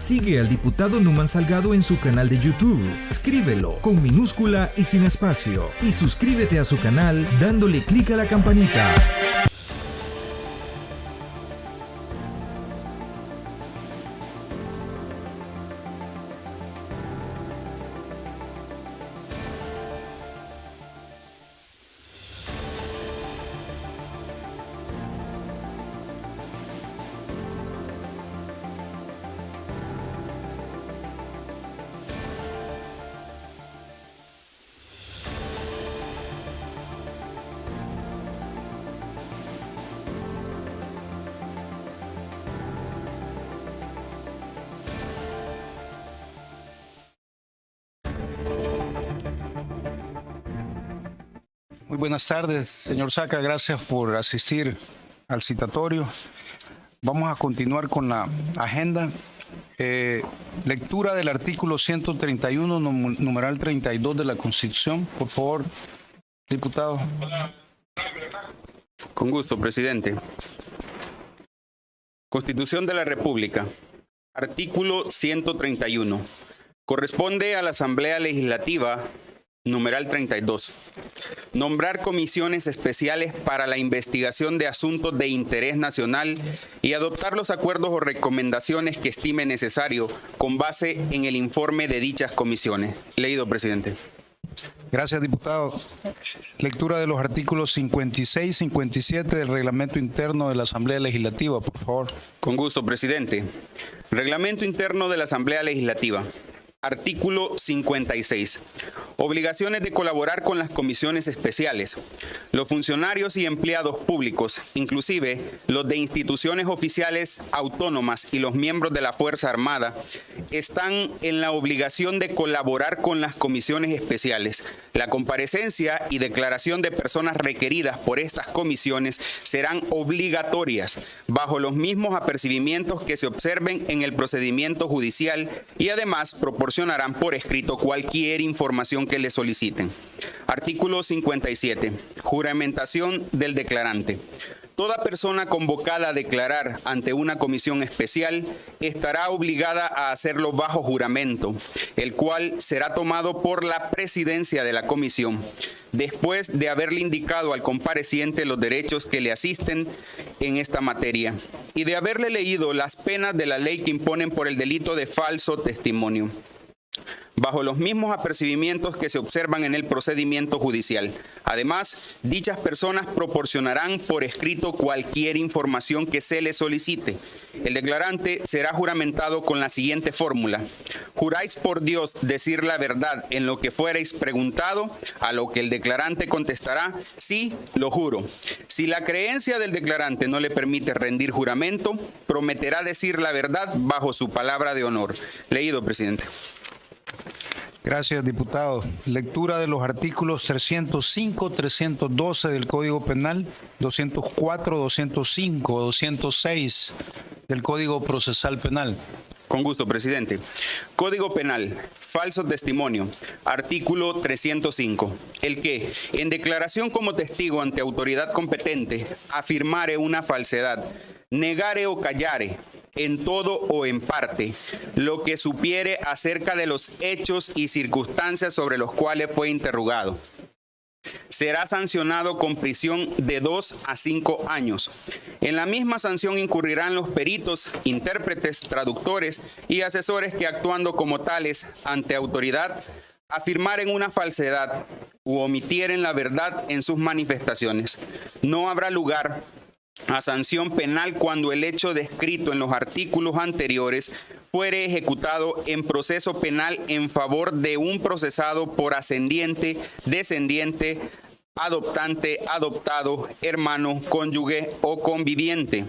Sigue al diputado Numan Salgado en su canal de YouTube. Escríbelo con minúscula y sin espacio. Y suscríbete a su canal dándole clic a la campanita. Muy buenas tardes, señor Saca. Gracias por asistir al citatorio. Vamos a continuar con la agenda. Lectura del artículo 131, numeral 32 de la Constitución. Por favor, diputado. Con gusto, presidente. Constitución de la República. Artículo 131. Corresponde a la Asamblea Legislativa, numeral 32. Nombrar comisiones especiales para la investigación de asuntos de interés nacional y adoptar los acuerdos o recomendaciones que estime necesario con base en el informe de dichas comisiones. Leído, presidente. Gracias, diputado. Lectura de los artículos 56 y 57 del Reglamento Interno de la Asamblea Legislativa, por favor. Con gusto, presidente. Reglamento Interno de la Asamblea Legislativa. Artículo 56. Obligaciones de colaborar con las comisiones especiales. Los funcionarios y empleados públicos, inclusive los de instituciones oficiales autónomas y los miembros de la Fuerza Armada, están en la obligación de colaborar con las comisiones especiales. La comparecencia y declaración de personas requeridas por estas comisiones serán obligatorias, bajo los mismos apercibimientos que se observen en el procedimiento judicial y además proporcionarán por escrito cualquier información que le soliciten. Artículo 57. Juramentación del declarante. Toda persona convocada a declarar ante una comisión especial estará obligada a hacerlo bajo juramento, el cual será tomado por la presidencia de la comisión, después de haberle indicado al compareciente los derechos que le asisten en esta materia y de haberle leído las penas de la ley que imponen por el delito de falso testimonio, bajo los mismos apercibimientos que se observan en el procedimiento judicial. Además, dichas personas proporcionarán por escrito cualquier información que se le solicite. El declarante será juramentado con la siguiente fórmula: juráis por Dios decir la verdad en lo que fuereis preguntado, a lo que el declarante contestará: sí, lo juro. Si la creencia del declarante no le permite rendir juramento, prometerá decir la verdad bajo su palabra de honor. Leído, presidente. Gracias, diputado. Lectura de los artículos 305, 312 del Código Penal, 204, 205, 206 del Código Procesal Penal. Con gusto, presidente. Código Penal, falso testimonio. Artículo 305. El que, en declaración como testigo ante autoridad competente, afirmare una falsedad, negare o callare, en todo o en parte, lo que supiere acerca de los hechos y circunstancias sobre los cuales fue interrogado, será sancionado con prisión de 2 a 5 años. En la misma sanción incurrirán los peritos, intérpretes, traductores y asesores que, actuando como tales ante autoridad, afirmaren una falsedad u omitieren la verdad en sus manifestaciones. No habrá lugar a sanción penal cuando el hecho descrito en los artículos anteriores fuere ejecutado en proceso penal en favor de un procesado por ascendiente, descendiente, adoptante, adoptado, hermano, cónyuge o conviviente,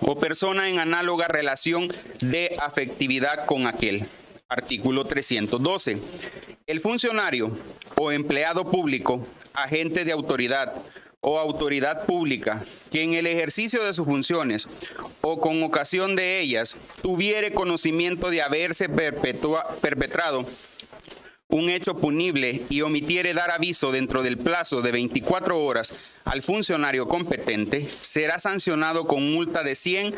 o persona en análoga relación de afectividad con aquel. Artículo 312. El funcionario o empleado público, agente de autoridad o autoridad pública, que en el ejercicio de sus funciones o con ocasión de ellas tuviere conocimiento de haberse perpetrado un hecho punible y omitiere dar aviso dentro del plazo de 24 horas al funcionario competente, será sancionado con multa de 100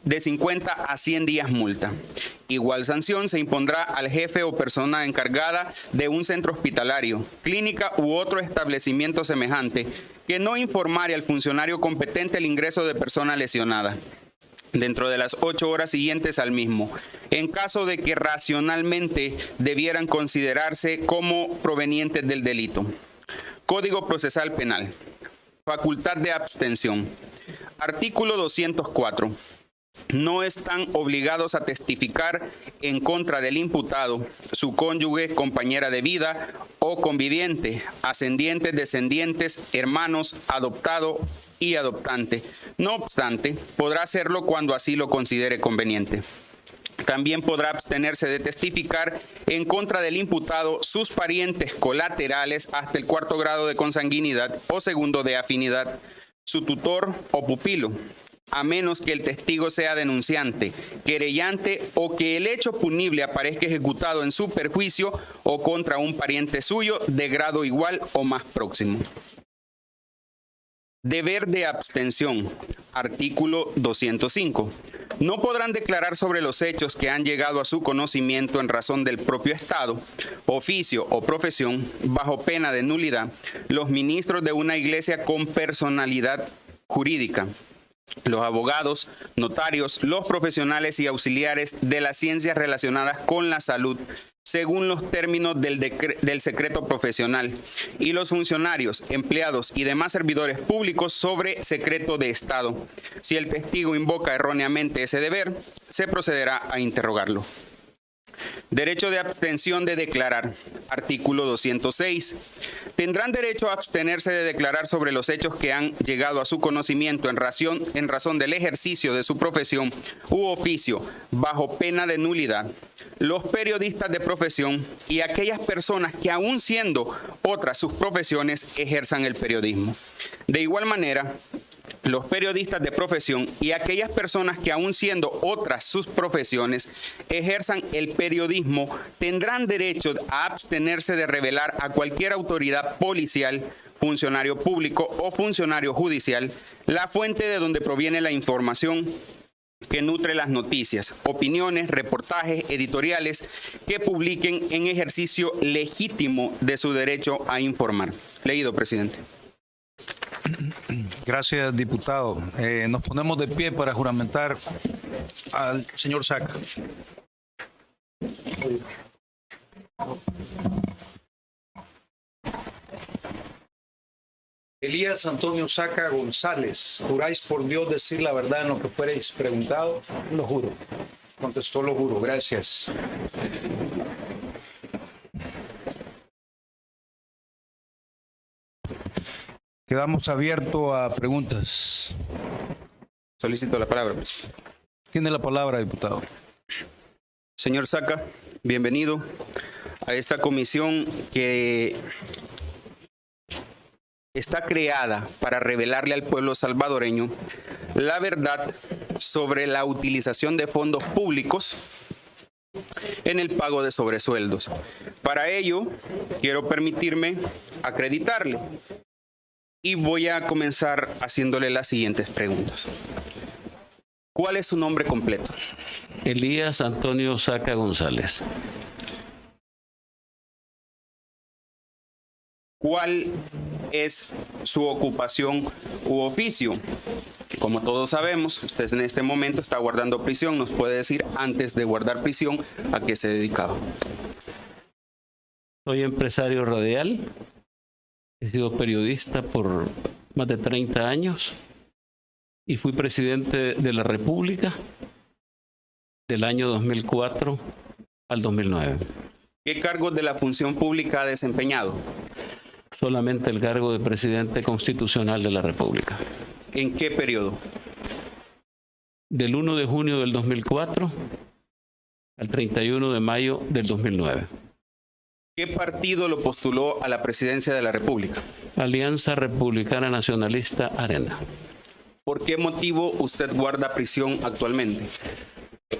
de 50 a 100 días multa. Igual sanción se impondrá al jefe o persona encargada de un centro hospitalario, clínica u otro establecimiento semejante que no informare al funcionario competente el ingreso de persona lesionada dentro de las 8 horas siguientes al mismo, en caso de que racionalmente debieran considerarse como provenientes del delito. Código Procesal Penal. Facultad de abstención. Artículo 204. No están obligados a testificar en contra del imputado, su cónyuge, compañera de vida o conviviente, ascendientes, descendientes, hermanos, adoptado y adoptante. No obstante, podrá hacerlo cuando así lo considere conveniente. También podrá abstenerse de testificar en contra del imputado sus parientes colaterales hasta el 4º grado de consanguinidad o 2º de afinidad, su tutor o pupilo, a menos que el testigo sea denunciante, querellante o que el hecho punible aparezca ejecutado en su perjuicio o contra un pariente suyo de grado igual o más próximo. Deber de abstención. Artículo 205. No podrán declarar sobre los hechos que han llegado a su conocimiento en razón del propio Estado, oficio o profesión, bajo pena de nulidad, los ministros de una iglesia con personalidad jurídica, los abogados, notarios, los profesionales y auxiliares de las ciencias relacionadas con la salud, según los términos del secreto profesional, y los funcionarios, empleados y demás servidores públicos sobre secreto de Estado. Si el testigo invoca erróneamente ese deber, se procederá a interrogarlo. Derecho de abstención de declarar. Artículo 206. Tendrán derecho a abstenerse de declarar sobre los hechos que han llegado a su conocimiento en razón del ejercicio de su profesión u oficio bajo pena de nulidad los periodistas de profesión y aquellas personas que, aun siendo otras sus profesiones, ejerzan el periodismo. De igual manera, los periodistas de profesión y aquellas personas que, aun siendo otras sus profesiones, ejerzan el periodismo, tendrán derecho a abstenerse de revelar a cualquier autoridad policial, funcionario público o funcionario judicial la fuente de donde proviene la información que nutre las noticias, opiniones, reportajes, editoriales que publiquen en ejercicio legítimo de su derecho a informar. Leído, presidente. Gracias, diputado. Nos ponemos de pie para juramentar al señor Saca. Elías Antonio Saca González, ¿juráis por Dios decir la verdad en lo que fuereis preguntado? Lo juro. Contestó, lo juro. Gracias. Quedamos abiertos a preguntas. Solicito la palabra. Tiene la palabra, diputado. Señor Saca, bienvenido a esta comisión que está creada para revelarle al pueblo salvadoreño la verdad sobre la utilización de fondos públicos en el pago de sobresueldos. Para ello, quiero permitirme acreditarle y voy a comenzar haciéndole las siguientes preguntas. ¿Cuál es su nombre completo? Elías Antonio Saca González. ¿Cuál es su ocupación u oficio? Como todos sabemos, usted en este momento está guardando prisión. ¿Nos puede decir, antes de guardar prisión, a qué se dedicaba? Soy empresario radial. He sido periodista por más de 30 años y fui presidente de la República del año 2004 al 2009. ¿Qué cargos de la función pública ha desempeñado? Solamente el cargo de presidente constitucional de la República. ¿En qué periodo? Del 1 de junio del 2004 al 31 de mayo del 2009. ¿Qué partido lo postuló a la presidencia de la República? Alianza Republicana Nacionalista Arena. ¿Por qué motivo usted guarda prisión actualmente?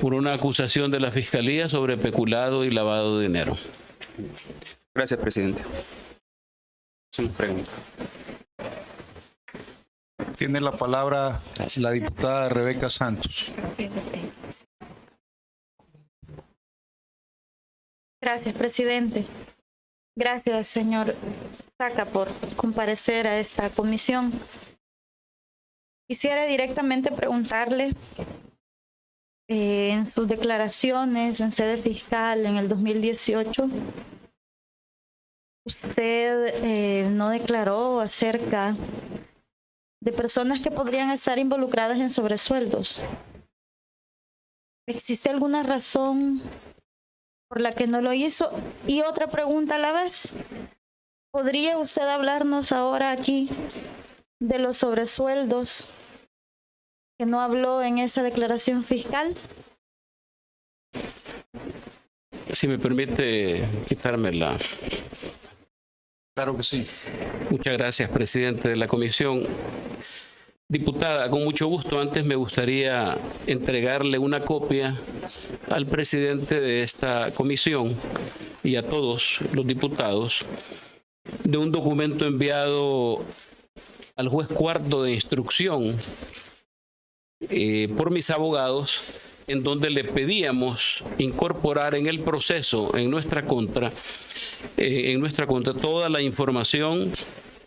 Por una acusación de la Fiscalía sobre peculado y lavado de dinero. Gracias, presidente. Pregunta. Tiene la palabra la diputada Rebeca Santos. Gracias, presidente. Gracias, señor Saca, por comparecer a esta comisión. Quisiera directamente preguntarle, en sus declaraciones en sede fiscal en el 2018, usted no declaró acerca de personas que podrían estar involucradas en sobresueldos. ¿Existe alguna razón por la que no lo hizo? Y otra pregunta a la vez. ¿Podría usted hablarnos ahora aquí de los sobresueldos que no habló en esa declaración fiscal? Si me permite quitármela. Claro que sí. Muchas gracias, presidente de la comisión. Diputada, con mucho gusto, antes me gustaría entregarle una copia al presidente de esta comisión y a todos los diputados de un documento enviado al juez cuarto de instrucción por mis abogados, en donde le pedíamos incorporar en el proceso, en nuestra contra, toda la información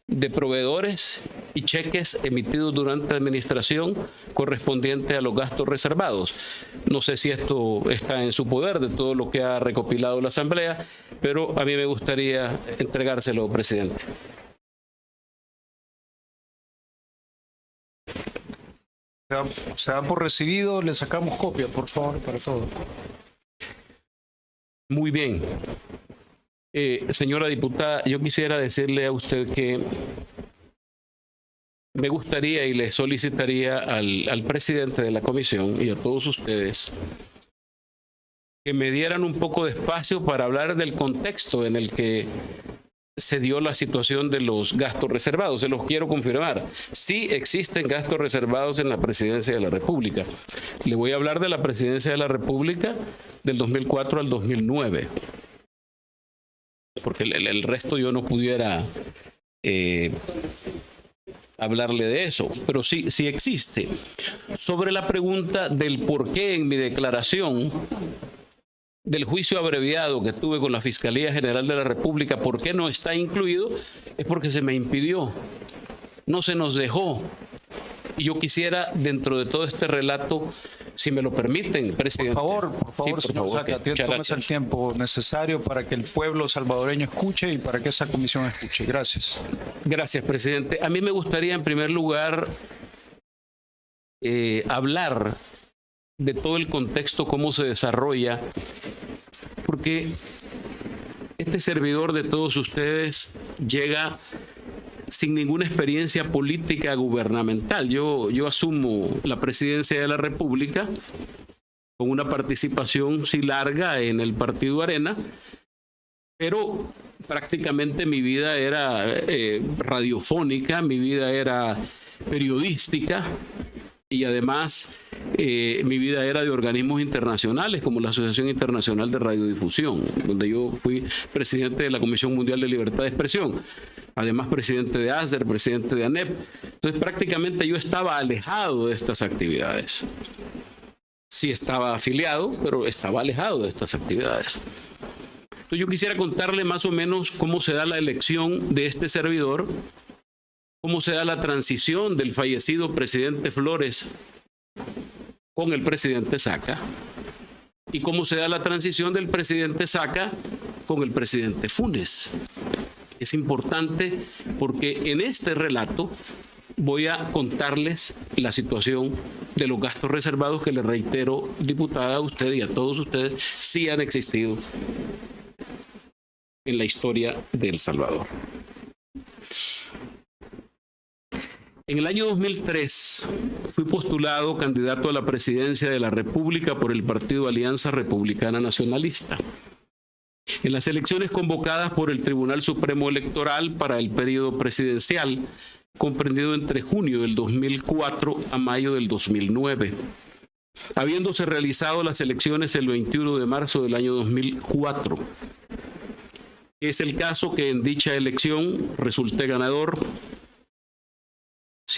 de proveedores y cheques emitidos durante la administración correspondiente a los gastos reservados. No sé si esto está en su poder de todo lo que ha recopilado la Asamblea, pero a mí me gustaría entregárselo, presidente. Se da por recibido, le sacamos copia, por favor, para todo. Muy bien. Señora diputada, yo quisiera decirle a usted que me gustaría y le solicitaría al presidente de la comisión y a todos ustedes que me dieran un poco de espacio para hablar del contexto en el que se dio la situación de los gastos reservados. Se los quiero confirmar. Sí existen gastos reservados en la Presidencia de la República. Le voy a hablar de la Presidencia de la República del 2004 al 2009. Porque el resto yo no pudiera hablarle de eso, pero sí existe. Sobre la pregunta del por qué en mi declaración del juicio abreviado que tuve con la Fiscalía General de la República, ¿por qué no está incluido? Es porque se me impidió, no se nos dejó. Y yo quisiera, dentro de todo este relato, si me lo permiten, presidente. Por favor, sí, señor Saca, tómese el tiempo necesario para que el pueblo salvadoreño escuche y para que esa comisión escuche. Gracias. Gracias, presidente. A mí me gustaría, en primer lugar, hablar de todo el contexto, cómo se desarrolla, porque este servidor de todos ustedes llega sin ninguna experiencia política gubernamental. Yo asumo la presidencia de la República con una participación sí larga en el Partido Arena, pero prácticamente mi vida era radiofónica, mi vida era periodística y además mi vida era de organismos internacionales como la Asociación Internacional de Radiodifusión, donde yo fui presidente de la Comisión Mundial de Libertad de Expresión. Además, presidente de ASDER, presidente de ANEP. Entonces, prácticamente yo estaba alejado de estas actividades. Sí estaba afiliado, pero estaba alejado de estas actividades. Entonces, yo quisiera contarle más o menos cómo se da la elección de este servidor, cómo se da la transición del fallecido presidente Flores con el presidente Saca y cómo se da la transición del presidente Saca con el presidente Funes. Es importante porque en este relato voy a contarles la situación de los gastos reservados que le reitero, diputada, a usted y a todos ustedes, sí han existido en la historia de El Salvador. En el año 2003 fui postulado candidato a la presidencia de la República por el Partido Alianza Republicana Nacionalista. En las elecciones convocadas por el Tribunal Supremo Electoral para el periodo presidencial, comprendido entre junio del 2004 a mayo del 2009, habiéndose realizado las elecciones el 21 de marzo del año 2004. Es el caso que en dicha elección resulté ganador,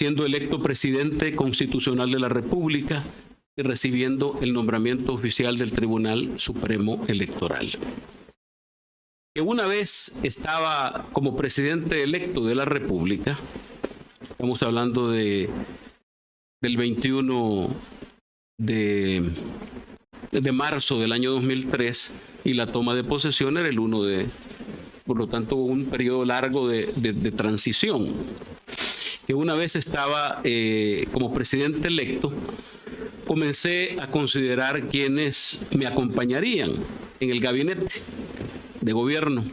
siendo electo presidente constitucional de la República y recibiendo el nombramiento oficial del Tribunal Supremo Electoral. Que una vez estaba como presidente electo de la República, estamos hablando del 21 de marzo del año 2003, y la toma de posesión era el 1 de... Por lo tanto, un periodo largo de transición. Que una vez estaba como presidente electo, comencé a considerar quienes me acompañarían en el gabinete de gobierno.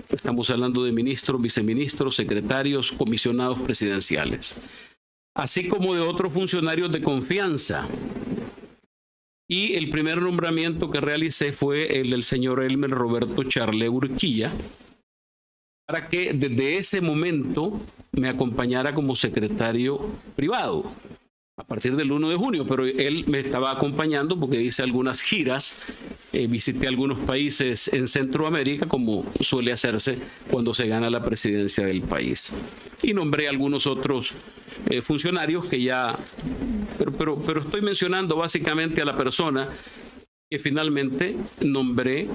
Estamos hablando de ministros, viceministros, secretarios, comisionados presidenciales, así como de otros funcionarios de confianza. Y el primer nombramiento que realicé fue el del señor Elmer Roberto Charle Urquilla, para que desde ese momento me acompañara como secretario privado, a partir del 1 de junio, pero él me estaba acompañando porque hice algunas giras, visité algunos países en Centroamérica, como suele hacerse cuando se gana la presidencia del país. Y nombré algunos otros funcionarios que ya... Pero estoy mencionando básicamente a la persona que finalmente nombré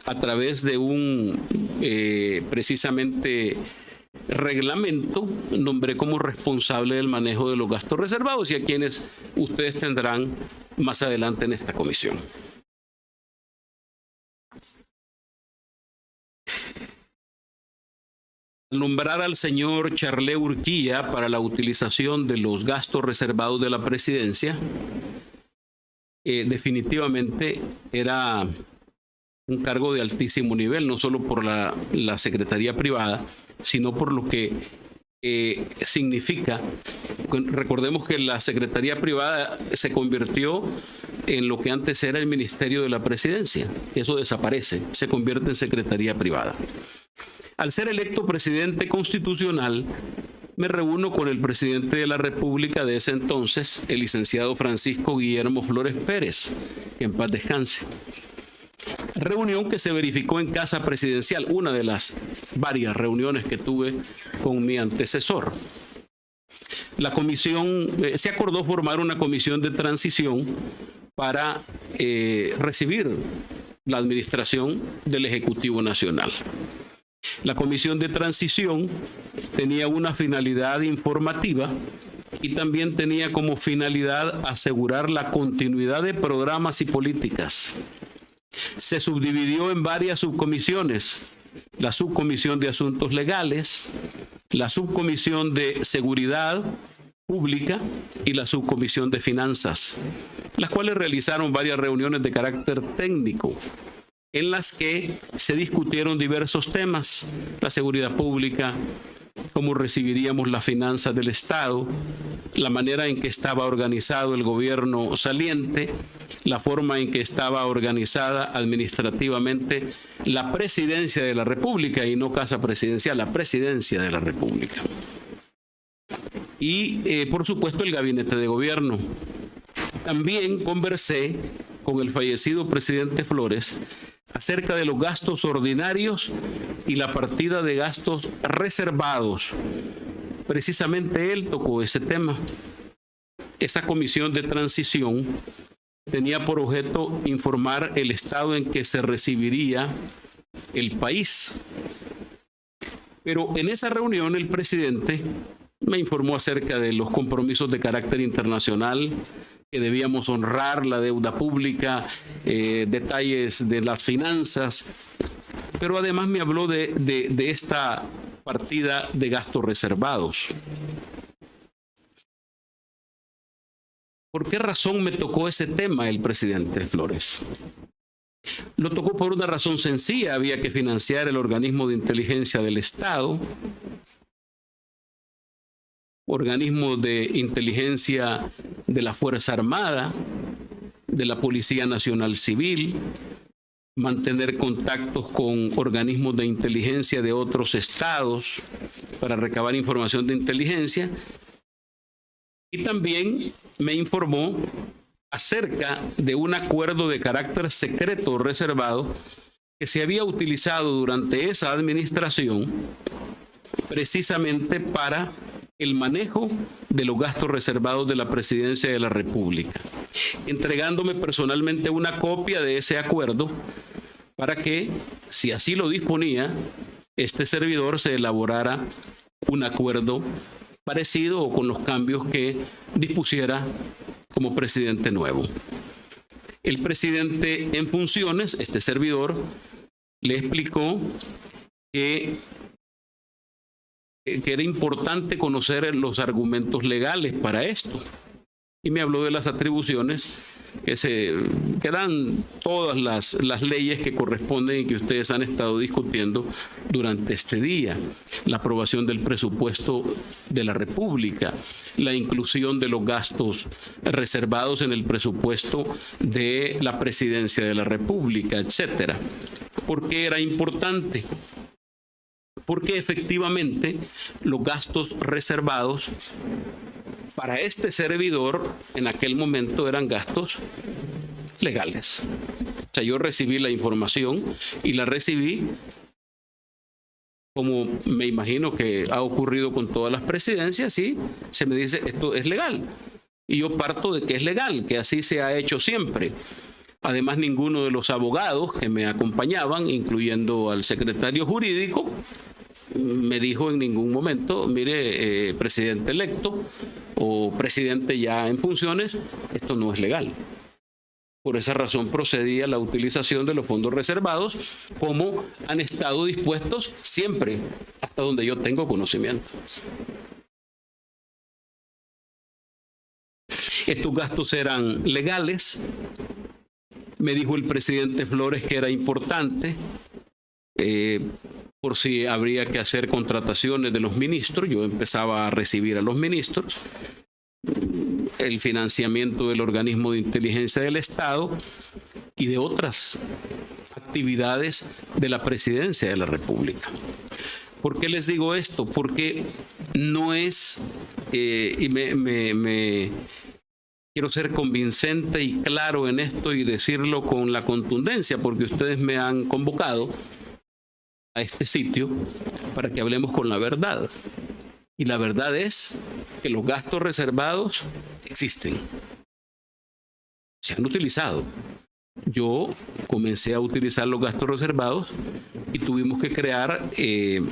a través de un precisamente reglamento, nombré como responsable del manejo de los gastos reservados, y a quienes ustedes tendrán más adelante en esta comisión. Al nombrar al señor Charle Urquilla para la utilización de los gastos reservados de la presidencia, definitivamente era un cargo de altísimo nivel, no solo por la Secretaría Privada, sino por lo que significa. Recordemos que la Secretaría Privada se convirtió en lo que antes era el Ministerio de la Presidencia. Eso desaparece, se convierte en Secretaría Privada. Al ser electo presidente constitucional, me reúno con el presidente de la República de ese entonces, el licenciado Francisco Guillermo Flores Pérez, que en paz descanse. Reunión que se verificó en Casa Presidencial, una de las varias reuniones que tuve con mi antecesor. La comisión, se acordó formar una comisión de transición para recibir la administración del Ejecutivo Nacional. La comisión de transición tenía una finalidad informativa y también tenía como finalidad asegurar la continuidad de programas y políticas. Se subdividió en varias subcomisiones: la subcomisión de asuntos legales, la subcomisión de seguridad pública y la subcomisión de finanzas, las cuales realizaron varias reuniones de carácter técnico, en las que se discutieron diversos temas: la seguridad pública, cómo recibiríamos las finanzas del Estado, la manera en que estaba organizado el gobierno saliente, la forma en que estaba organizada administrativamente la presidencia de la República, y no Casa Presidencial, la presidencia de la República. Y, por supuesto, el gabinete de gobierno. También conversé con el fallecido presidente Flores acerca de los gastos ordinarios y la partida de gastos reservados. Precisamente él tocó ese tema. Esa comisión de transición tenía por objeto informar el estado en que se recibiría el país. Pero en esa reunión el presidente me informó acerca de los compromisos de carácter internacional, que debíamos honrar la deuda pública, detalles de las finanzas, pero además me habló de esta partida de gastos reservados. ¿Por qué razón me tocó ese tema el presidente Flores? Lo tocó por una razón sencilla: había que financiar el organismo de inteligencia del Estado, organismo de inteligencia de la Fuerza Armada, de la Policía Nacional Civil, mantener contactos con organismos de inteligencia de otros estados para recabar información de inteligencia. Y también me informó acerca de un acuerdo de carácter secreto o reservado que se había utilizado durante esa administración precisamente para el manejo de los gastos reservados de la Presidencia de la República, entregándome personalmente una copia de ese acuerdo para que, si así lo disponía, este servidor se elaborara un acuerdo parecido o con los cambios que dispusiera como presidente nuevo. El presidente en funciones, este servidor, le explicó que era importante conocer los argumentos legales para esto. Y me habló de las atribuciones que dan todas las leyes que corresponden y que ustedes han estado discutiendo durante este día. La aprobación del presupuesto de la República, la inclusión de los gastos reservados en el presupuesto de la Presidencia de la República, etcétera. ¿Por qué era importante? Porque efectivamente los gastos reservados para este servidor en aquel momento eran gastos legales. O sea, yo recibí la información y la recibí como me imagino que ha ocurrido con todas las presidencias, y se me dice esto es legal. Y yo parto de que es legal, que así se ha hecho siempre. Además, ninguno de los abogados que me acompañaban, incluyendo al secretario jurídico, me dijo en ningún momento, mire, presidente electo o presidente ya en funciones, esto no es legal. Por esa razón procedía la utilización de los fondos reservados como han estado dispuestos siempre, hasta donde yo tengo conocimiento. Estos gastos eran legales. Me dijo el presidente Flores que era importante por si habría que hacer contrataciones de los ministros. Yo empezaba a recibir a los ministros, el financiamiento del organismo de inteligencia del Estado y de otras actividades de la Presidencia de la República. ¿Por qué les digo esto? Porque no es, y quiero ser convincente y claro en esto y decirlo con la contundencia, porque ustedes me han convocado a este sitio para que hablemos con la verdad. Y la verdad es que los gastos reservados existen. Se han utilizado. Yo comencé a utilizar los gastos reservados y tuvimos que crear el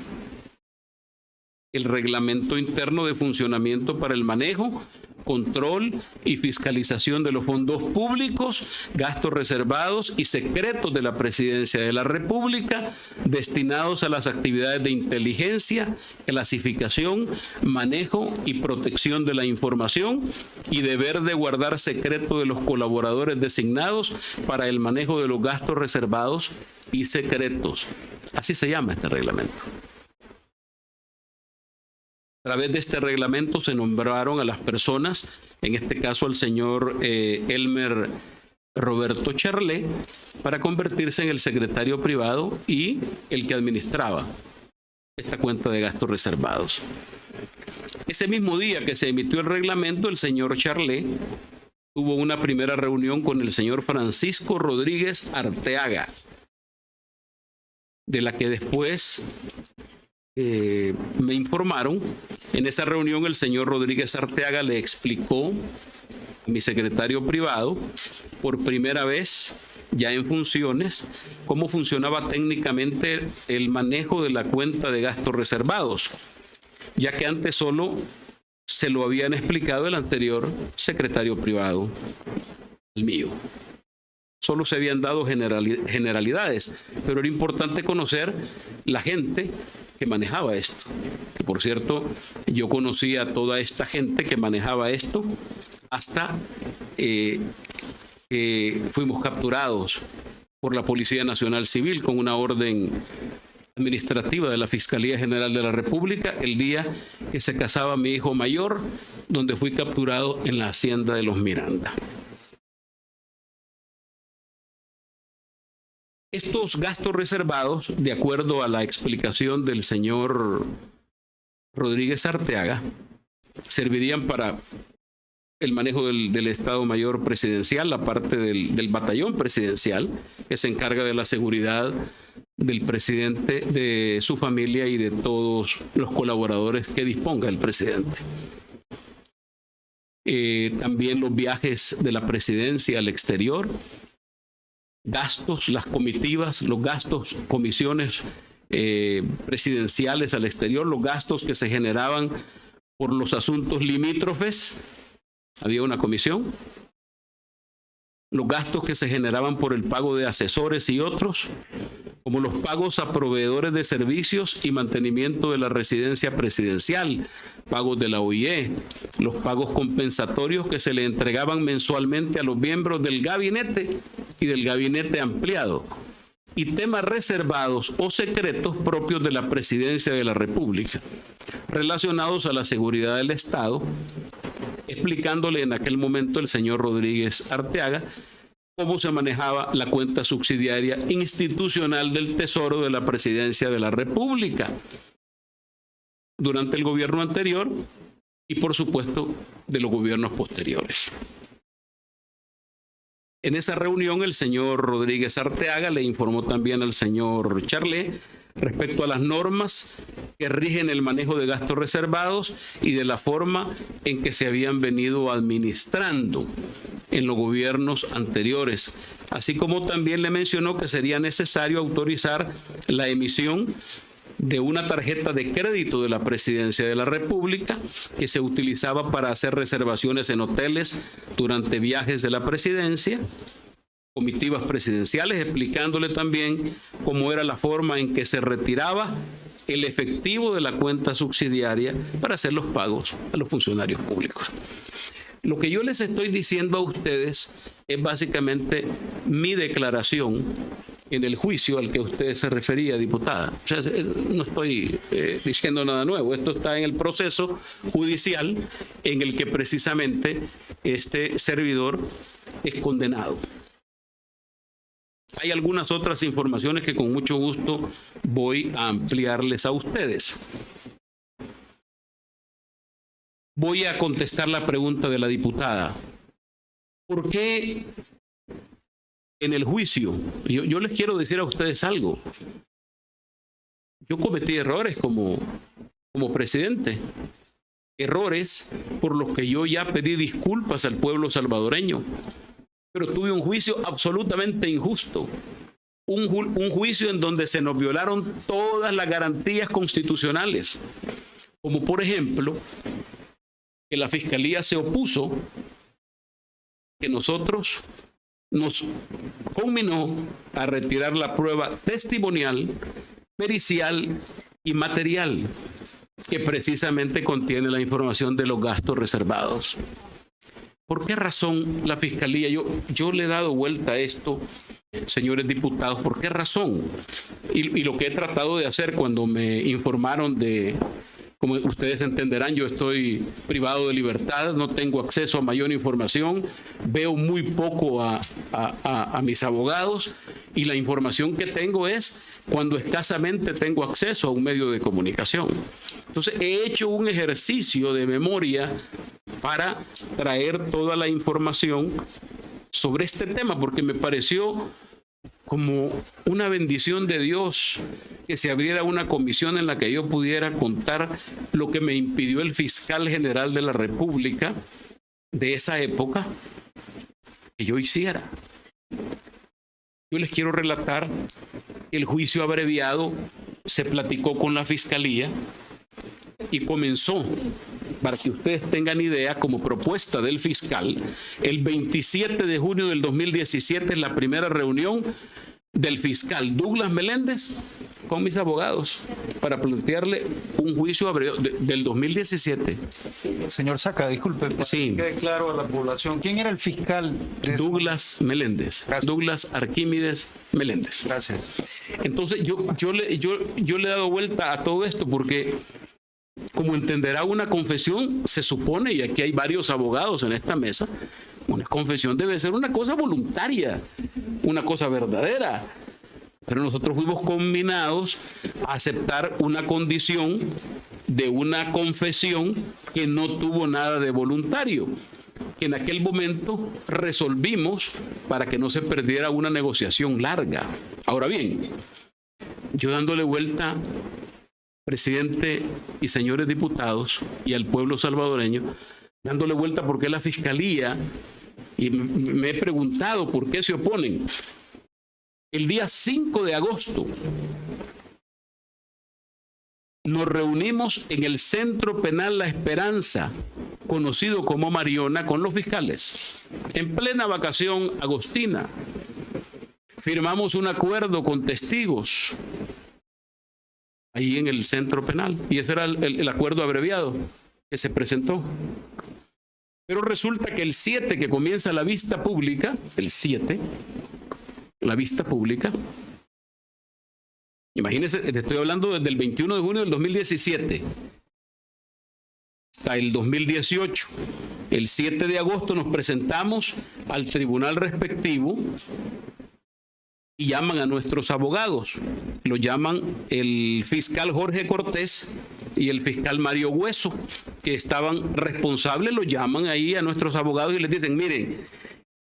reglamento interno de funcionamiento para el manejo, control y fiscalización de los fondos públicos, gastos reservados y secretos de la Presidencia de la República destinados a las actividades de inteligencia, clasificación, manejo y protección de la información y deber de guardar secreto de los colaboradores designados para el manejo de los gastos reservados y secretos. Así se llama este reglamento. A través de este reglamento se nombraron a las personas, en este caso al señor Elmer Roberto Charlé, para convertirse en el secretario privado y el que administraba esta cuenta de gastos reservados. Ese mismo día que se emitió el reglamento, el señor Charlé tuvo una primera reunión con el señor Francisco Rodríguez Arteaga, de la que después me informaron. En esa reunión el señor Rodríguez Arteaga le explicó a mi secretario privado, por primera vez ya en funciones, cómo funcionaba técnicamente el manejo de la cuenta de gastos reservados, ya que antes solo se lo habían explicado el anterior secretario privado, el mío. Solo se habían dado generalidades, pero era importante conocer la gente que manejaba esto. Que, por cierto, yo conocí a toda esta gente que manejaba esto hasta que fuimos capturados por la Policía Nacional Civil con una orden administrativa de la Fiscalía General de la República el día que se casaba mi hijo mayor, donde fui capturado en la Hacienda de los Miranda. Estos gastos reservados, de acuerdo a la explicación del señor Rodríguez Arteaga, servirían para el manejo del Estado Mayor Presidencial, la parte del batallón presidencial, que se encarga de la seguridad del presidente, de su familia y de todos los colaboradores que disponga el presidente. También los viajes de la presidencia al exterior, gastos, las comitivas, los gastos, comisiones presidenciales al exterior, los gastos que se generaban por los asuntos limítrofes, había una comisión, los gastos que se generaban por el pago de asesores y otros, como los pagos a proveedores de servicios y mantenimiento de la residencia presidencial, pagos de la OIE, los pagos compensatorios que se le entregaban mensualmente a los miembros del gabinete y del gabinete ampliado, y temas reservados o secretos propios de la Presidencia de la República, relacionados a la seguridad del Estado, explicándole en aquel momento el señor Rodríguez Arteaga cómo se manejaba la cuenta subsidiaria institucional del Tesoro de la Presidencia de la República durante el gobierno anterior y, por supuesto, de los gobiernos posteriores. En esa reunión, el señor Rodríguez Arteaga le informó también al señor Charlet respecto a las normas que rigen el manejo de gastos reservados y de la forma en que se habían venido administrando en los gobiernos anteriores, así como también le mencionó que sería necesario autorizar la emisión de una tarjeta de crédito de la Presidencia de la República que se utilizaba para hacer reservaciones en hoteles durante viajes de la Presidencia, comitivas presidenciales, explicándole también cómo era la forma en que se retiraba el efectivo de la cuenta subsidiaria para hacer los pagos a los funcionarios públicos. Lo que yo les estoy diciendo a ustedes es básicamente mi declaración en el juicio al que usted se refería, diputada. O sea, no estoy diciendo nada nuevo. Esto está en el proceso judicial en el que precisamente este servidor es condenado. Hay algunas otras informaciones que con mucho gusto voy a ampliarles a ustedes. Voy a contestar la pregunta de la diputada. ¿Por qué en el juicio? Yo les quiero decir a ustedes algo. Yo cometí errores como presidente. Errores por los que yo ya pedí disculpas al pueblo salvadoreño. Pero tuve un juicio absolutamente injusto. Un juicio en donde se nos violaron todas las garantías constitucionales. Como por ejemplo, que la Fiscalía se opuso, que nosotros nos conminó a retirar la prueba testimonial, pericial y material que precisamente contiene la información de los gastos reservados. ¿Por qué razón la Fiscalía? Yo le he dado vuelta a esto, señores diputados, ¿por qué razón? Y lo que he tratado de hacer cuando me informaron de... Como ustedes entenderán, yo estoy privado de libertad, no tengo acceso a mayor información, veo muy poco a mis abogados y la información que tengo es cuando escasamente tengo acceso a un medio de comunicación. Entonces, he hecho un ejercicio de memoria para traer toda la información sobre este tema, porque me pareció como una bendición de Dios que se abriera una comisión en la que yo pudiera contar lo que me impidió el fiscal general de la República de esa época que yo hiciera. Yo les quiero relatar que el juicio abreviado se platicó con la Fiscalía y comenzó, para que ustedes tengan idea, como propuesta del fiscal, el 27 de junio del 2017 es la primera reunión del fiscal Douglas Meléndez con mis abogados para plantearle un juicio abreviado del 2017. Señor Saca, disculpe, para sí, que quede claro a la población, ¿quién era el fiscal? Douglas Meléndez. Gracias. Douglas Arquímedes Meléndez. Gracias. Entonces, yo le he dado vuelta a todo esto porque, como entenderá, una confesión se supone, y aquí hay varios abogados en esta mesa, una confesión debe ser una cosa voluntaria, una cosa verdadera. Pero nosotros fuimos conminados a aceptar una condición de una confesión que no tuvo nada de voluntario, que en aquel momento resolvimos para que no se perdiera una negociación larga. Ahora bien, yo dándole vuelta, presidente y señores diputados, y al pueblo salvadoreño, dándole vuelta por qué la Fiscalía, y me he preguntado por qué se oponen. El día 5 de agosto nos reunimos en el Centro Penal La Esperanza, conocido como Mariona, con los fiscales, en plena vacación agostina. Firmamos un acuerdo con testigos ahí en el centro penal, y ese era el acuerdo abreviado que se presentó. Pero resulta que el 7, que comienza la vista pública, el 7, la vista pública, imagínense, te estoy hablando desde el 21 de junio del 2017 hasta el 2018. El 7 de agosto nos presentamos al tribunal respectivo y llaman a nuestros abogados. Lo llaman el fiscal Jorge Cortés y el fiscal Mario Hueso, que estaban responsables, lo llaman ahí a nuestros abogados y les dicen, miren,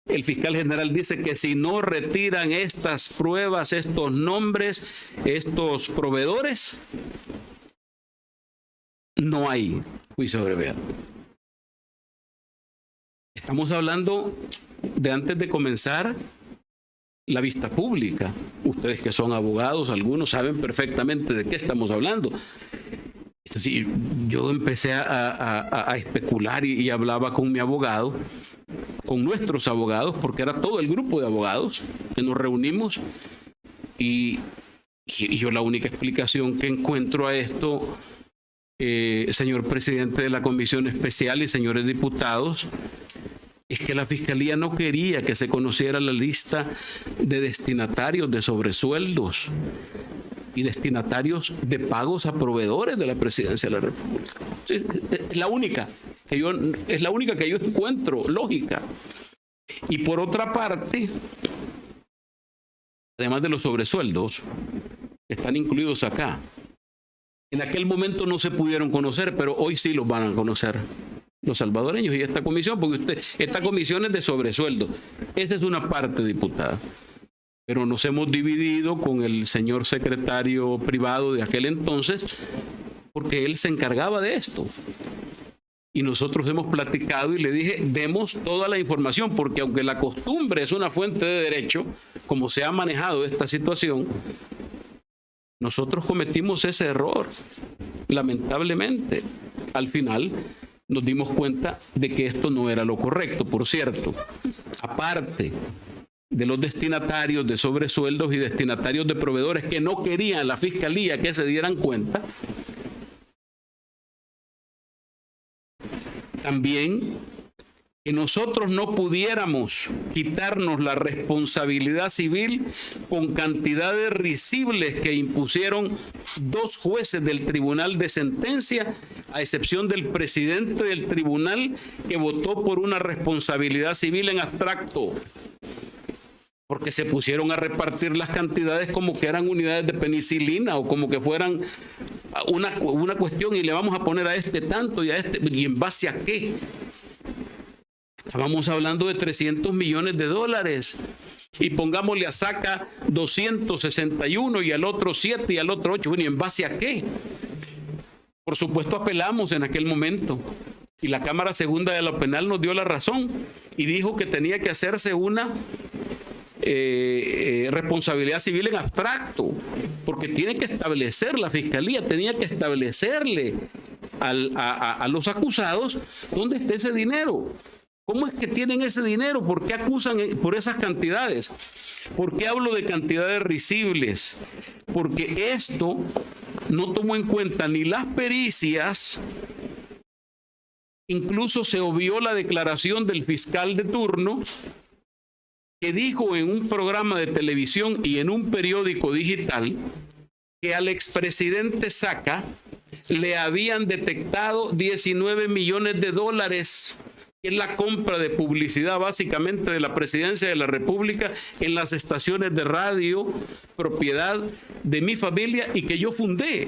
el fiscal general dice que si no retiran estas pruebas, estos nombres, estos proveedores, no hay juicio abreviado. Estamos hablando de antes de comenzar la vista pública. Ustedes que son abogados, algunos saben perfectamente de qué estamos hablando. Entonces, yo empecé a especular y hablaba con mi abogado, con nuestros abogados, porque era todo el grupo de abogados que nos reunimos, y yo la única explicación que encuentro a esto, señor presidente de la Comisión Especial y señores diputados, es que la Fiscalía no quería que se conociera la lista de destinatarios de sobresueldos y destinatarios de pagos a proveedores de la Presidencia de la República. Sí, es la única que yo encuentro lógica. Y por otra parte, además de los sobresueldos, están incluidos acá. En aquel momento no se pudieron conocer, pero hoy sí los van a conocer los salvadoreños y esta comisión, porque esta comisión es de sobresueldo. Esa es una parte, diputada. Pero nos hemos dividido con el señor secretario privado de aquel entonces, porque él se encargaba de esto. Y nosotros hemos platicado y le dije, demos toda la información, porque aunque la costumbre es una fuente de derecho, como se ha manejado esta situación, nosotros cometimos ese error, lamentablemente. Al final nos dimos cuenta de que esto no era lo correcto. Por cierto, aparte de los destinatarios de sobresueldos y destinatarios de proveedores que no querían la Fiscalía que se dieran cuenta, también que nosotros no pudiéramos quitarnos la responsabilidad civil con cantidades risibles que impusieron 2 jueces del Tribunal de Sentencia, a excepción del presidente del tribunal, que votó por una responsabilidad civil en abstracto, porque se pusieron a repartir las cantidades como que eran unidades de penicilina o como que fueran una cuestión, y le vamos a poner a este tanto y a este, ¿y en base a qué? Estábamos hablando de $300 millones y pongámosle a Saca 261 y al otro 7 y al otro 8. Bueno, ¿y en base a qué? Por supuesto apelamos en aquel momento y la Cámara Segunda de lo Penal nos dio la razón y dijo que tenía que hacerse una responsabilidad civil en abstracto, porque tiene que establecer, la Fiscalía tenía que establecerle a los acusados dónde está ese dinero. ¿Cómo es que tienen ese dinero? ¿Por qué acusan por esas cantidades? ¿Por qué hablo de cantidades risibles? Porque esto no tomó en cuenta ni las pericias, incluso se obvió la declaración del fiscal de turno, que dijo en un programa de televisión y en un periódico digital que al expresidente Saca le habían detectado $19 millones, que es la compra de publicidad básicamente de la Presidencia de la República en las estaciones de radio, propiedad de mi familia y que yo fundé.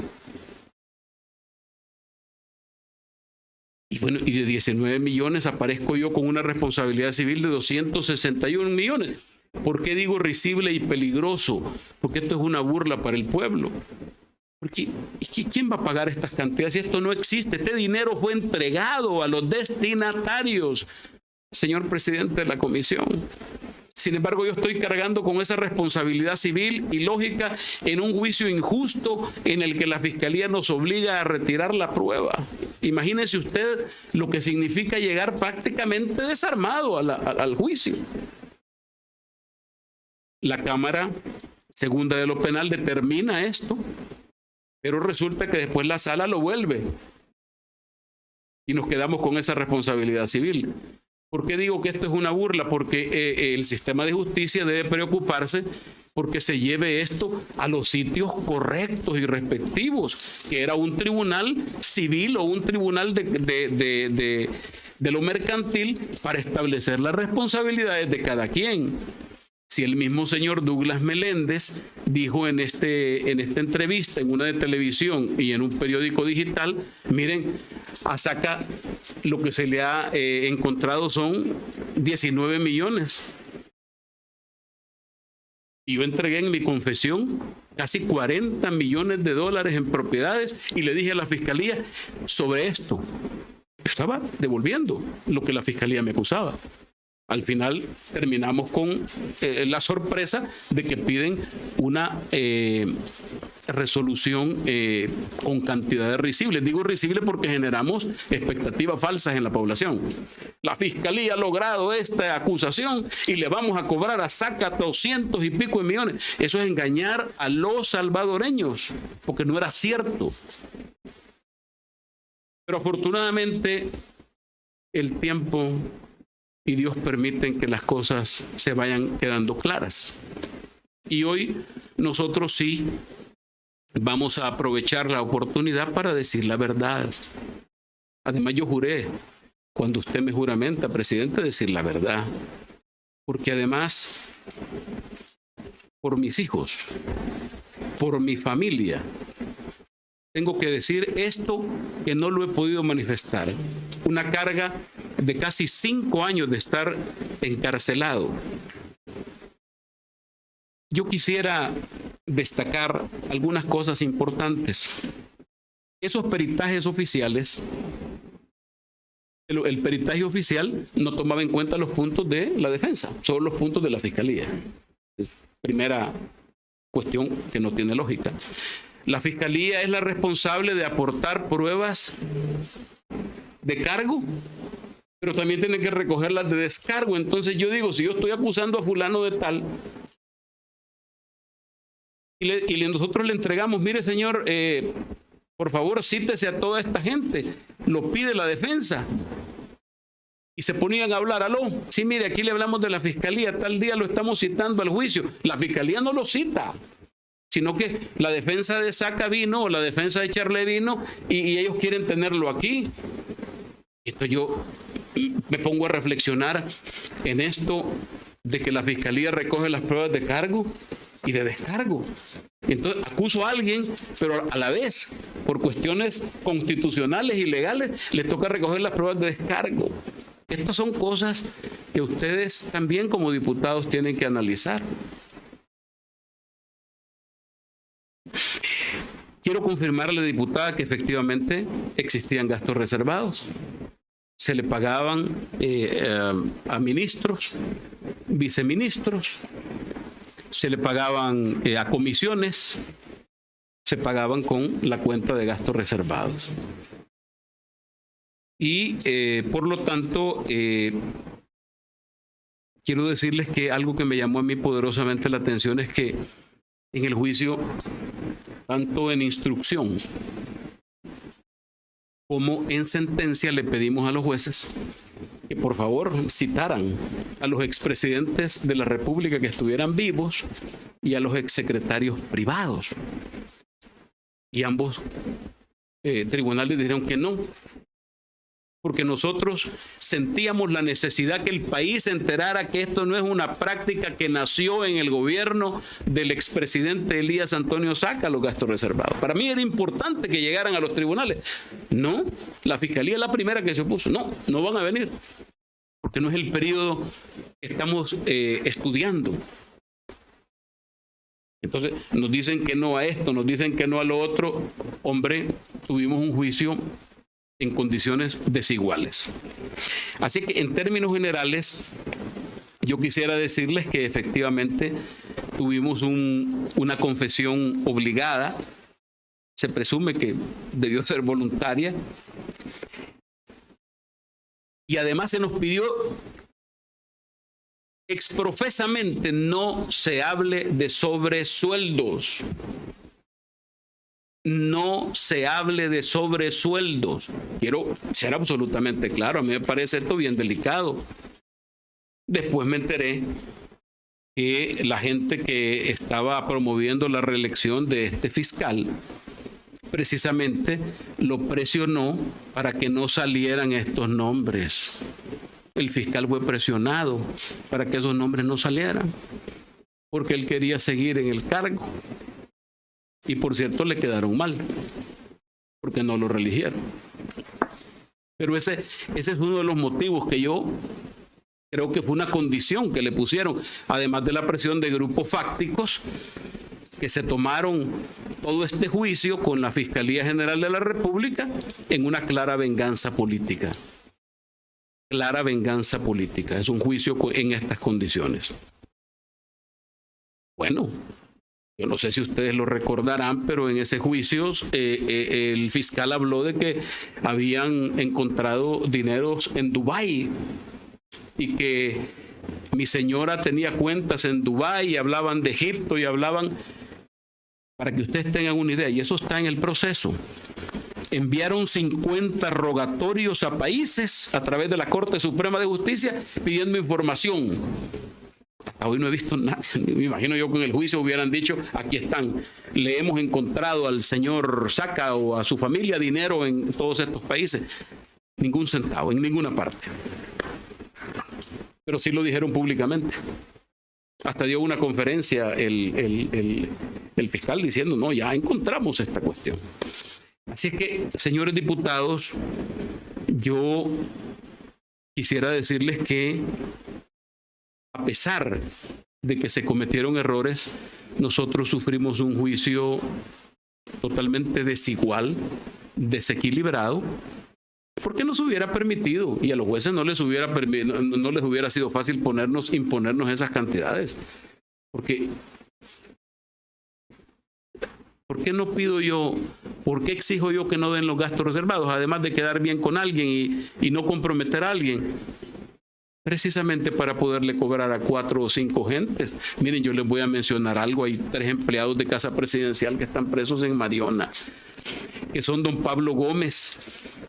Y bueno, y de 19 millones aparezco yo con una responsabilidad civil de 261 millones. ¿Por qué digo risible y peligroso? Porque esto es una burla para el pueblo. Porque ¿quién va a pagar estas cantidades si esto no existe? Este dinero fue entregado a los destinatarios, señor presidente de la comisión. Sin embargo, yo estoy cargando con esa responsabilidad civil y lógica en un juicio injusto en el que la Fiscalía nos obliga a retirar la prueba. Imagínese usted lo que significa llegar prácticamente desarmado al juicio. La Cámara Segunda de lo Penal determina esto, pero resulta que después la Sala lo vuelve y nos quedamos con esa responsabilidad civil. ¿Por qué digo que esto es una burla? Porque el sistema de justicia debe preocuparse porque se lleve esto a los sitios correctos y respectivos, que era un tribunal civil o un tribunal de lo mercantil para establecer las responsabilidades de cada quien. Si el mismo señor Douglas Meléndez dijo en esta entrevista, en una de televisión y en un periódico digital, miren, a Saca lo que se le ha encontrado son 19 millones. Y yo entregué en mi confesión casi 40 millones de dólares en propiedades y le dije a la Fiscalía sobre esto. Estaba devolviendo lo que la Fiscalía me acusaba. Al final terminamos con la sorpresa de que piden una resolución con cantidades risibles. Digo risible porque generamos expectativas falsas en la población. La Fiscalía ha logrado esta acusación y le vamos a cobrar a Saca 200 y pico de millones. Eso es engañar a los salvadoreños, porque no era cierto. Pero afortunadamente el tiempo y Dios permiten que las cosas se vayan quedando claras. Y hoy nosotros sí vamos a aprovechar la oportunidad para decir la verdad. Además, yo juré, cuando usted me juramenta, presidente, decir la verdad. Porque además, por mis hijos, por mi familia, tengo que decir esto que no lo he podido manifestar. Una carga de casi 5 años de estar encarcelado. Yo quisiera destacar algunas cosas importantes. Esos peritajes oficiales, el peritaje oficial no tomaba en cuenta los puntos de la defensa, solo los puntos de la Fiscalía. Primera cuestión que no tiene lógica. La Fiscalía es la responsable de aportar pruebas de cargo, pero también tiene que recoger las de descargo. Entonces yo digo, si yo estoy acusando a fulano de tal, y nosotros le entregamos, mire señor, por favor cítese a toda esta gente, lo pide la defensa, y se ponían a hablar, aló, sí, mire, aquí le hablamos de la Fiscalía, tal día lo estamos citando al juicio. La Fiscalía no lo cita, sino que la defensa de Saca vino, o la defensa de Charle vino, y ellos quieren tenerlo aquí. Entonces yo me pongo a reflexionar en esto de que la Fiscalía recoge las pruebas de cargo y de descargo. Entonces acuso a alguien, pero a la vez, por cuestiones constitucionales y legales, le toca recoger las pruebas de descargo. Estas son cosas que ustedes también como diputados tienen que analizar. Quiero confirmarle, diputada, que efectivamente existían gastos reservados. Se le pagaban a ministros, viceministros, se le pagaban a comisiones, se pagaban con la cuenta de gastos reservados. Y por lo tanto, quiero decirles que algo que me llamó a mí poderosamente la atención es que en el juicio, tanto en instrucción como en sentencia, le pedimos a los jueces que por favor citaran a los expresidentes de la República que estuvieran vivos y a los exsecretarios privados. Y ambos tribunales dijeron que no, porque nosotros sentíamos la necesidad que el país se enterara que esto no es una práctica que nació en el gobierno del expresidente Elías Antonio Saca, los gastos reservados. Para mí era importante que llegaran a los tribunales. No, la Fiscalía es la primera que se opuso. No van a venir, porque no es el periodo estamos estudiando. Entonces nos dicen que no a esto, nos dicen que no a lo otro. Hombre, tuvimos un juicio en condiciones desiguales. Así que en términos generales, yo quisiera decirles que efectivamente tuvimos una confesión obligada. Se presume que debió ser voluntaria. Y además se nos pidió exprofesamente no se hable de sobresueldos. No se hable de sobresueldos. Quiero ser absolutamente claro, a mí me parece esto bien delicado. Después me enteré que la gente que estaba promoviendo la reelección de este fiscal precisamente lo presionó para que no salieran estos nombres. El fiscal fue presionado para que esos nombres no salieran, porque él quería seguir en el cargo. Y por cierto, le quedaron mal, porque no lo reeligieron. Pero ese es uno de los motivos que yo creo que fue una condición que le pusieron, además de la presión de grupos fácticos que se tomaron todo este juicio con la Fiscalía General de la República en una clara venganza política. Clara venganza política. Es un juicio en estas condiciones. Bueno, yo no sé si ustedes lo recordarán, pero en ese juicio el fiscal habló de que habían encontrado dineros en Dubái y que mi señora tenía cuentas en Dubái y hablaban de Egipto y hablaban, para que ustedes tengan una idea, y eso está en el proceso. Enviaron 50 rogatorios a países a través de la Corte Suprema de Justicia pidiendo información. Hasta hoy no he visto nada. Me imagino yo que en el juicio hubieran dicho, aquí están, le hemos encontrado al señor Saca o a su familia dinero en todos estos países. Ningún centavo, en ninguna parte. Pero sí lo dijeron públicamente. Hasta dio una conferencia el fiscal diciendo, no, ya encontramos esta cuestión. Así es que, señores diputados, yo quisiera decirles que a pesar de que se cometieron errores, nosotros sufrimos un juicio totalmente desigual, desequilibrado, porque nos hubiera permitido, y a los jueces no les hubiera sido fácil imponernos esas cantidades. Porque, ¿por qué no pido yo, por qué exijo yo que no den los gastos reservados, además de quedar bien con alguien y no comprometer a alguien? Precisamente para poderle cobrar a 4 o 5 gentes. Miren, yo les voy a mencionar algo. Hay 3 empleados de Casa Presidencial que están presos en Mariona, que son don Pablo Gómez,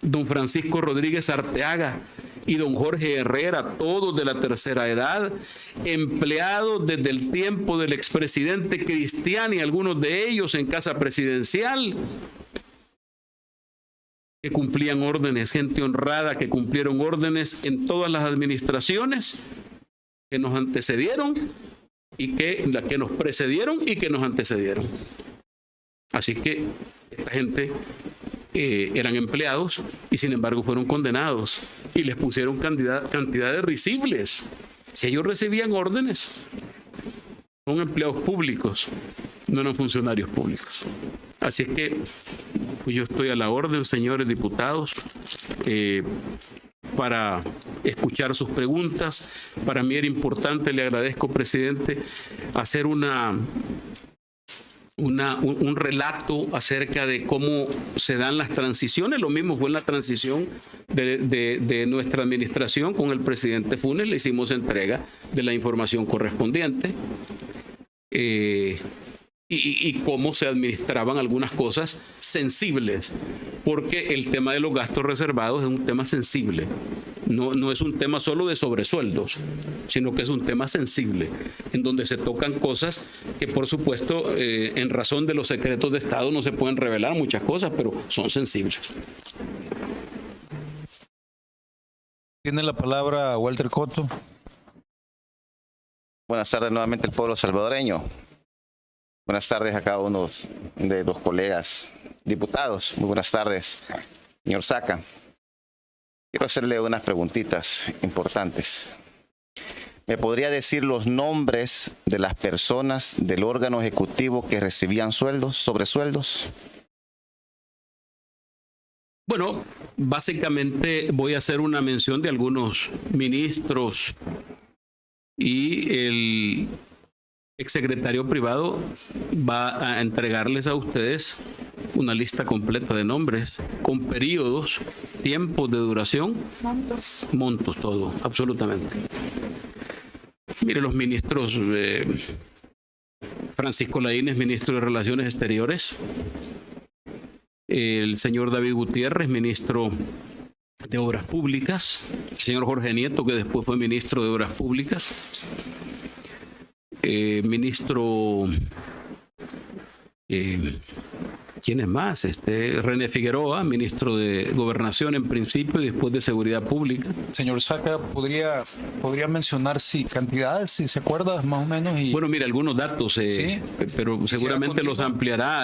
don Francisco Rodríguez Arteaga y don Jorge Herrera, todos de la tercera edad, empleados desde el tiempo del expresidente Cristiani, algunos de ellos en Casa Presidencial, que cumplían órdenes, gente honrada que cumplieron órdenes en todas las administraciones que nos antecedieron y que nos precedieron y que nos antecedieron. Así que esta gente eran empleados y sin embargo fueron condenados y les pusieron cantidades risibles. Si ellos recibían órdenes, son empleados públicos, no eran funcionarios públicos. Así es que pues yo estoy a la orden, señores diputados, para escuchar sus preguntas. Para mí era importante, le agradezco, presidente, hacer un relato acerca de cómo se dan las transiciones. Lo mismo fue en la transición de nuestra administración con el presidente Funes. Le hicimos entrega de la información correspondiente. Y cómo se administraban algunas cosas sensibles, porque el tema de los gastos reservados es un tema sensible. No es un tema solo de sobresueldos, sino que es un tema sensible, en donde se tocan cosas que, por supuesto, en razón de los secretos de Estado no se pueden revelar muchas cosas, pero son sensibles. Tiene la palabra Walter Cotto. Buenas tardes nuevamente al pueblo salvadoreño. Buenas tardes a cada uno de los colegas diputados. Muy buenas tardes, señor Saca. Quiero hacerle unas preguntitas importantes. ¿Me podría decir los nombres de las personas del órgano ejecutivo que recibían sueldos, sobresueldos? Bueno, básicamente voy a hacer una mención de algunos ministros y el exsecretario privado va a entregarles a ustedes una lista completa de nombres con periodos, tiempos de duración, montos, todo, absolutamente. Mire, los ministros, Francisco Laínez, ministro de Relaciones Exteriores, el señor David Gutiérrez, ministro de Obras Públicas, el señor Jorge Nieto, que después fue ministro de Obras Públicas, ministro, ¿quién es más? René Figueroa, ministro de Gobernación en principio y después de Seguridad Pública. Señor Saca, ¿podría mencionar cantidades, si se acuerda más o menos? Y... Bueno, mire, algunos datos, ¿Sí? pero seguramente los ampliará.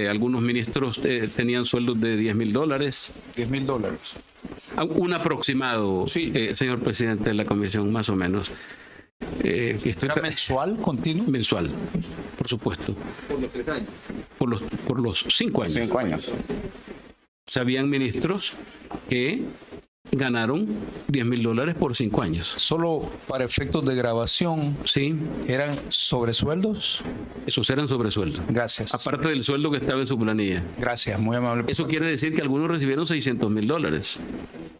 Algunos ministros tenían sueldos de $10,000. $10,000. Un aproximado, Sí. Señor presidente de la comisión, más o menos. ¿Era mensual, continuo? Mensual, por supuesto. Por los 3 años. Por los 5 años. 5 años. O sea, habían ministros que ganaron $10,000 por 5 años. Solo para efectos de grabación, Sí, ¿eran sobresueldos? esos eran sobresueldos. Gracias. Aparte del sueldo que estaba en su planilla. Gracias, muy amable. Eso quiere decir que algunos recibieron $600,000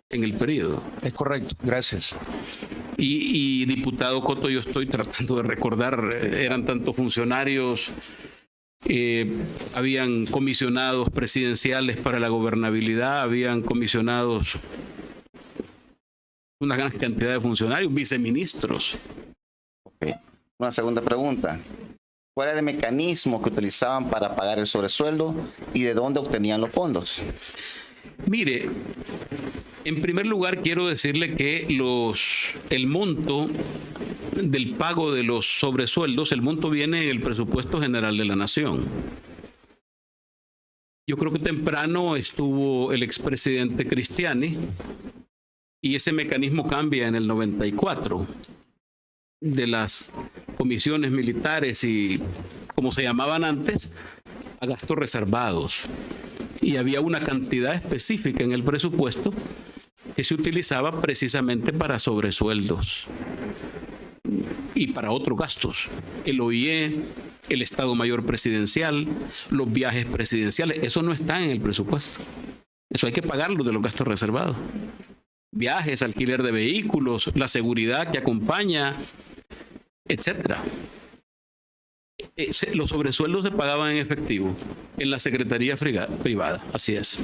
en el periodo. Es correcto, gracias. Y diputado Coto, yo estoy tratando de recordar, eran tantos funcionarios, habían comisionados presidenciales para la gobernabilidad, habían comisionados una gran cantidad de funcionarios, viceministros. Okay. Una segunda pregunta. ¿Cuál era el mecanismo que utilizaban para pagar el sobresueldo y de dónde obtenían los fondos? Mire, en primer lugar quiero decirle que el monto del pago de los sobresueldos, el monto viene del presupuesto general de la Nación. Yo creo que temprano estuvo el expresidente Cristiani y ese mecanismo cambia en el 94 de las comisiones militares y como se llamaban antes, a gastos reservados. Y había una cantidad específica en el presupuesto que se utilizaba precisamente para sobresueldos y para otros gastos. El OIE, el Estado Mayor Presidencial, los viajes presidenciales, eso no está en el presupuesto. Eso hay que pagarlo de los gastos reservados. Viajes, alquiler de vehículos, la seguridad que acompaña, etcétera. Los sobresueldos se pagaban en efectivo en la Secretaría Privada, así es.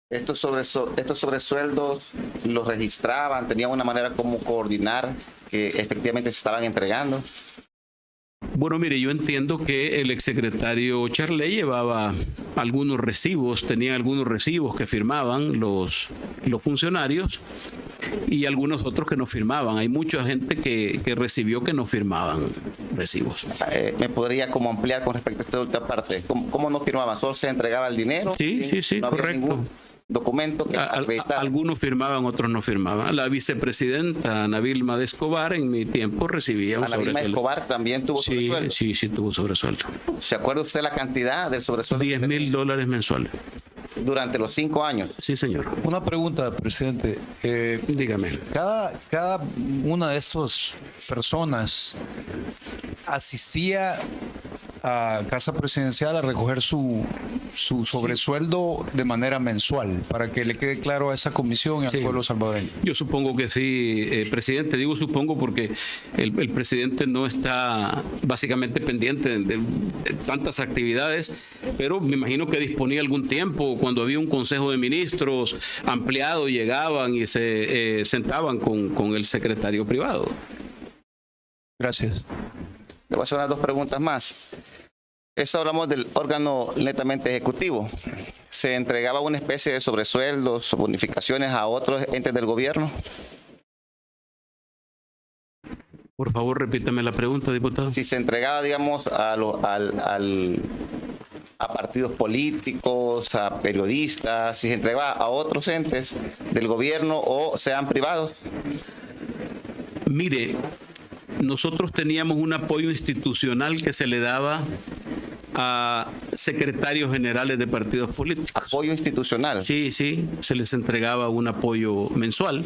Estos sobresueldos los registraban, tenían una manera como coordinar que efectivamente se estaban entregando. Bueno, mire, yo entiendo que el exsecretario Charley llevaba algunos recibos, tenía algunos recibos que firmaban los funcionarios y algunos otros que no firmaban. Hay mucha gente que recibió que no firmaban recibos. ¿Me podría como ampliar con respecto a esta última parte? ¿Cómo no firmaban? ¿Solo se entregaba el dinero? Sí, no había correcto. ningún documento que acreditara. Algunos firmaban, otros no firmaban. La vicepresidenta Ana Vilma de Escobar en mi tiempo recibía un Ana Vilma sobresueldo. Escobar también tuvo sobresueldo. Sí, tuvo sobresueldo. ¿Se acuerda usted la cantidad del sobresueldo? $10,000 mensuales. Durante los 5 años. Sí, señor. Una pregunta, presidente. Dígame. Cada una de estas personas asistía a Casa Presidencial a recoger su sobresueldo de manera mensual, para que le quede claro a esa comisión y al pueblo salvadoreño. Yo supongo que sí, presidente. Digo supongo porque el presidente no está básicamente pendiente de tantas actividades, pero me imagino que disponía algún tiempo. Cuando había un consejo de ministros ampliado, llegaban y se sentaban con el secretario privado. Gracias. Le voy a hacer unas 2 preguntas más. Esto hablamos del órgano netamente ejecutivo. ¿Se entregaba una especie de sobresueldos o bonificaciones a otros entes del gobierno? Por favor, repítame la pregunta, diputado. Si se entregaba, digamos, a partidos políticos, a periodistas, si se entregaba a otros entes del gobierno o sean privados. Mire, nosotros teníamos un apoyo institucional que se le daba a secretarios generales de partidos políticos. Apoyo institucional. Sí, se les entregaba un apoyo mensual.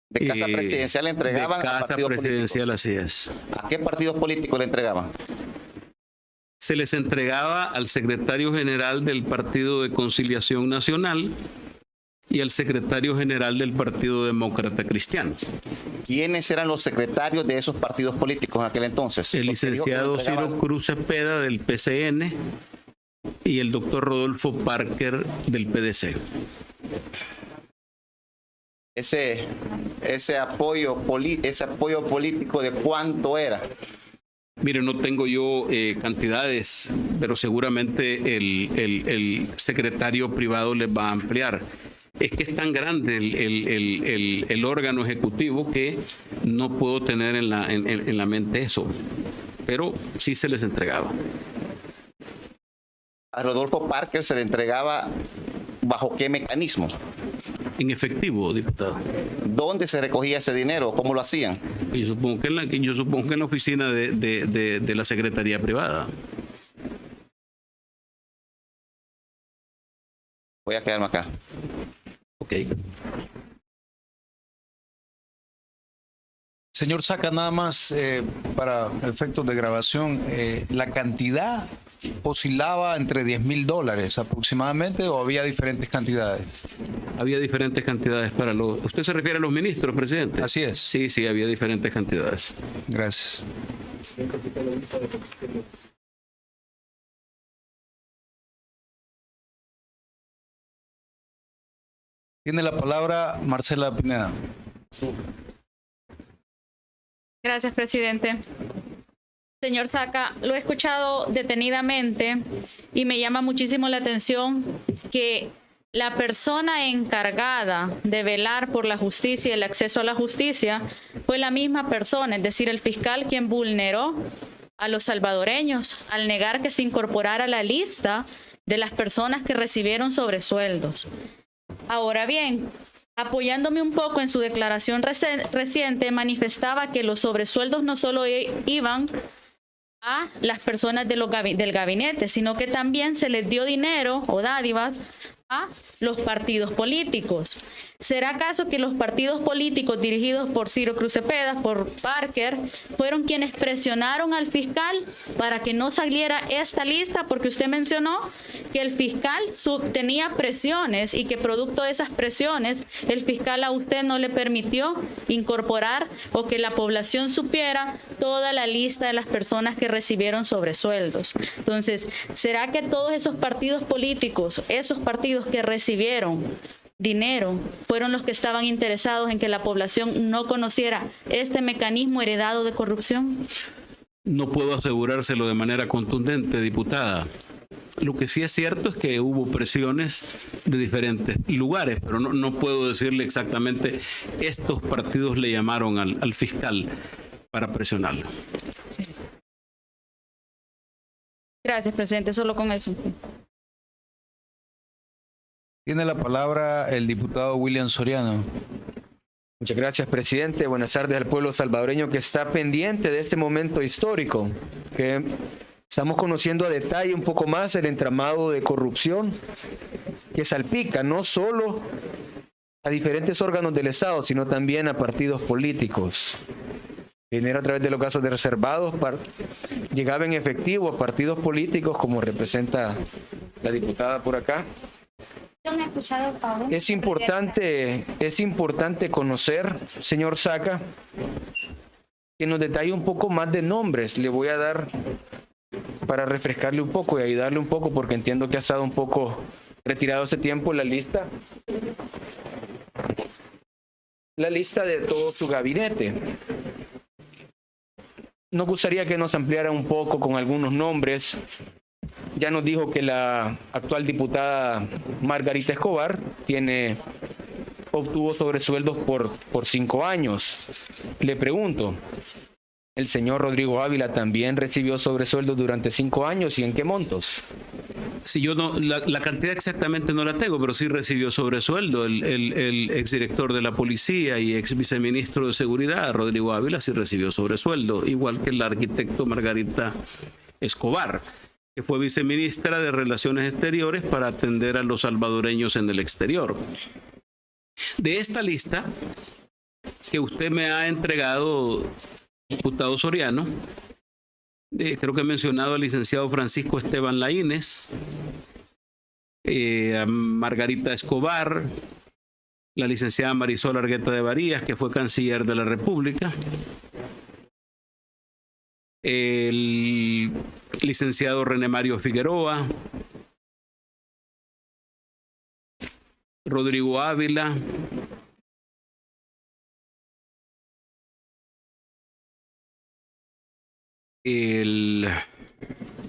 De Casa Presidencial le entregaban de a Casa partidos Presidencial, políticos. así es. ¿A qué partidos políticos le entregaban? Se les entregaba al secretario general del Partido de Conciliación Nacional y al secretario general del Partido Demócrata Cristiano. ¿Quiénes eran los secretarios de esos partidos políticos en aquel entonces? El Porque dijo que le licenciado entregaban- Ciro Cruz Cepeda del PCN y el doctor Rodolfo Parker del PDC. Ese apoyo político, ¿de cuánto era? Mire, no tengo yo cantidades, pero seguramente el secretario privado les va a ampliar. Es que es tan grande el órgano ejecutivo que no puedo tener en la mente eso, pero sí se les entregaba. A Rodolfo Parker se le entregaba ¿bajo qué mecanismo? En efectivo, diputado. ¿Dónde se recogía ese dinero? ¿Cómo lo hacían? Yo supongo que en la oficina de la Secretaría Privada. Voy a quedarme acá. Ok. Señor Saca, nada más para efectos de grabación, ¿la cantidad oscilaba entre $10,000 aproximadamente o había diferentes cantidades? Había diferentes cantidades para los... ¿Usted se refiere a los ministros, presidente? Así es. Sí, había diferentes cantidades. Gracias. Tiene la palabra Marcela Pineda. Gracias, presidente. Señor Saca, lo he escuchado detenidamente y me llama muchísimo la atención que la persona encargada de velar por la justicia y el acceso a la justicia fue la misma persona, es decir, el fiscal quien vulneró a los salvadoreños al negar que se incorporara a la lista de las personas que recibieron sobresueldos. Ahora bien, apoyándome un poco en su declaración reciente, manifestaba que los sobresueldos no solo iban a las personas del gabinete, sino que también se les dio dinero o dádivas a los partidos políticos. ¿Será acaso que los partidos políticos dirigidos por Ciro Cruz Cepeda, por Parker, fueron quienes presionaron al fiscal para que no saliera esta lista? Porque usted mencionó que el fiscal tenía presiones y que producto de esas presiones el fiscal a usted no le permitió incorporar o que la población supiera toda la lista de las personas que recibieron sobresueldos. Entonces, ¿será que todos esos partidos políticos, esos partidos que recibieron dinero, fueron los que estaban interesados en que la población no conociera este mecanismo heredado de corrupción? No puedo asegurárselo de manera contundente, diputada. Lo que sí es cierto es que hubo presiones de diferentes lugares, pero no puedo decirle exactamente estos partidos le llamaron al fiscal para presionarlo. Gracias, presidente. Solo con eso. Tiene la palabra el diputado William Soriano. Muchas gracias, presidente. Buenas tardes al pueblo salvadoreño que está pendiente de este momento histórico, que estamos conociendo a detalle un poco más el entramado de corrupción que salpica no solo a diferentes órganos del Estado, sino también a partidos políticos. Dinero a través de los casos de reservados llegaba en efectivo a partidos políticos, como representa la diputada por acá. Es importante conocer, señor Saca, que nos detalle un poco más de nombres. Le voy a dar para refrescarle un poco y ayudarle un poco, porque entiendo que ha estado un poco retirado ese tiempo la lista de todo su gabinete. Nos gustaría que nos ampliara un poco con algunos nombres. Ya nos dijo que la actual diputada Margarita Escobar obtuvo sobresueldos por 5 años. Le pregunto, ¿el señor Rodrigo Ávila también recibió sobresueldos durante 5 años y en qué montos? Si yo no, la cantidad exactamente no la tengo, pero sí recibió sobresueldo. El exdirector de la policía y ex viceministro de Seguridad, Rodrigo Ávila, sí recibió sobresueldo, igual que el arquitecto Margarita Escobar, que fue viceministra de Relaciones Exteriores para atender a los salvadoreños en el exterior. De esta lista que usted me ha entregado, diputado Soriano, creo que he mencionado al licenciado Francisco Esteban Laínez, a Margarita Escobar, la licenciada Marisol Argueta de Varías, que fue canciller de la República, el licenciado René Mario Figueroa, Rodrigo Ávila, el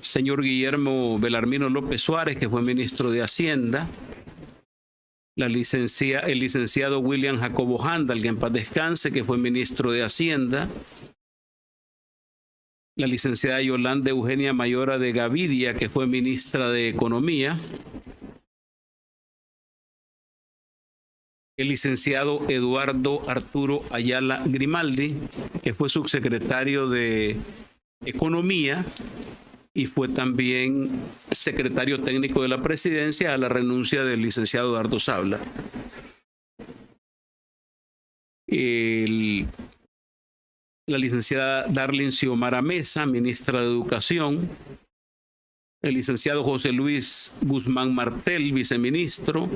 señor Guillermo Belarmino López Suárez, que fue ministro de Hacienda, el licenciado William Jacobo Handal, que en paz descanse, que fue ministro de Hacienda, la licenciada Yolanda Eugenia Mayora de Gavidia, que fue ministra de Economía, el licenciado Eduardo Arturo Ayala Grimaldi, que fue subsecretario de Economía y fue también secretario técnico de la presidencia a la renuncia del licenciado Eduardo Sabla. La licenciada Darlene Xiomara Mesa, ministra de Educación, el licenciado José Luis Guzmán Martel, viceministro,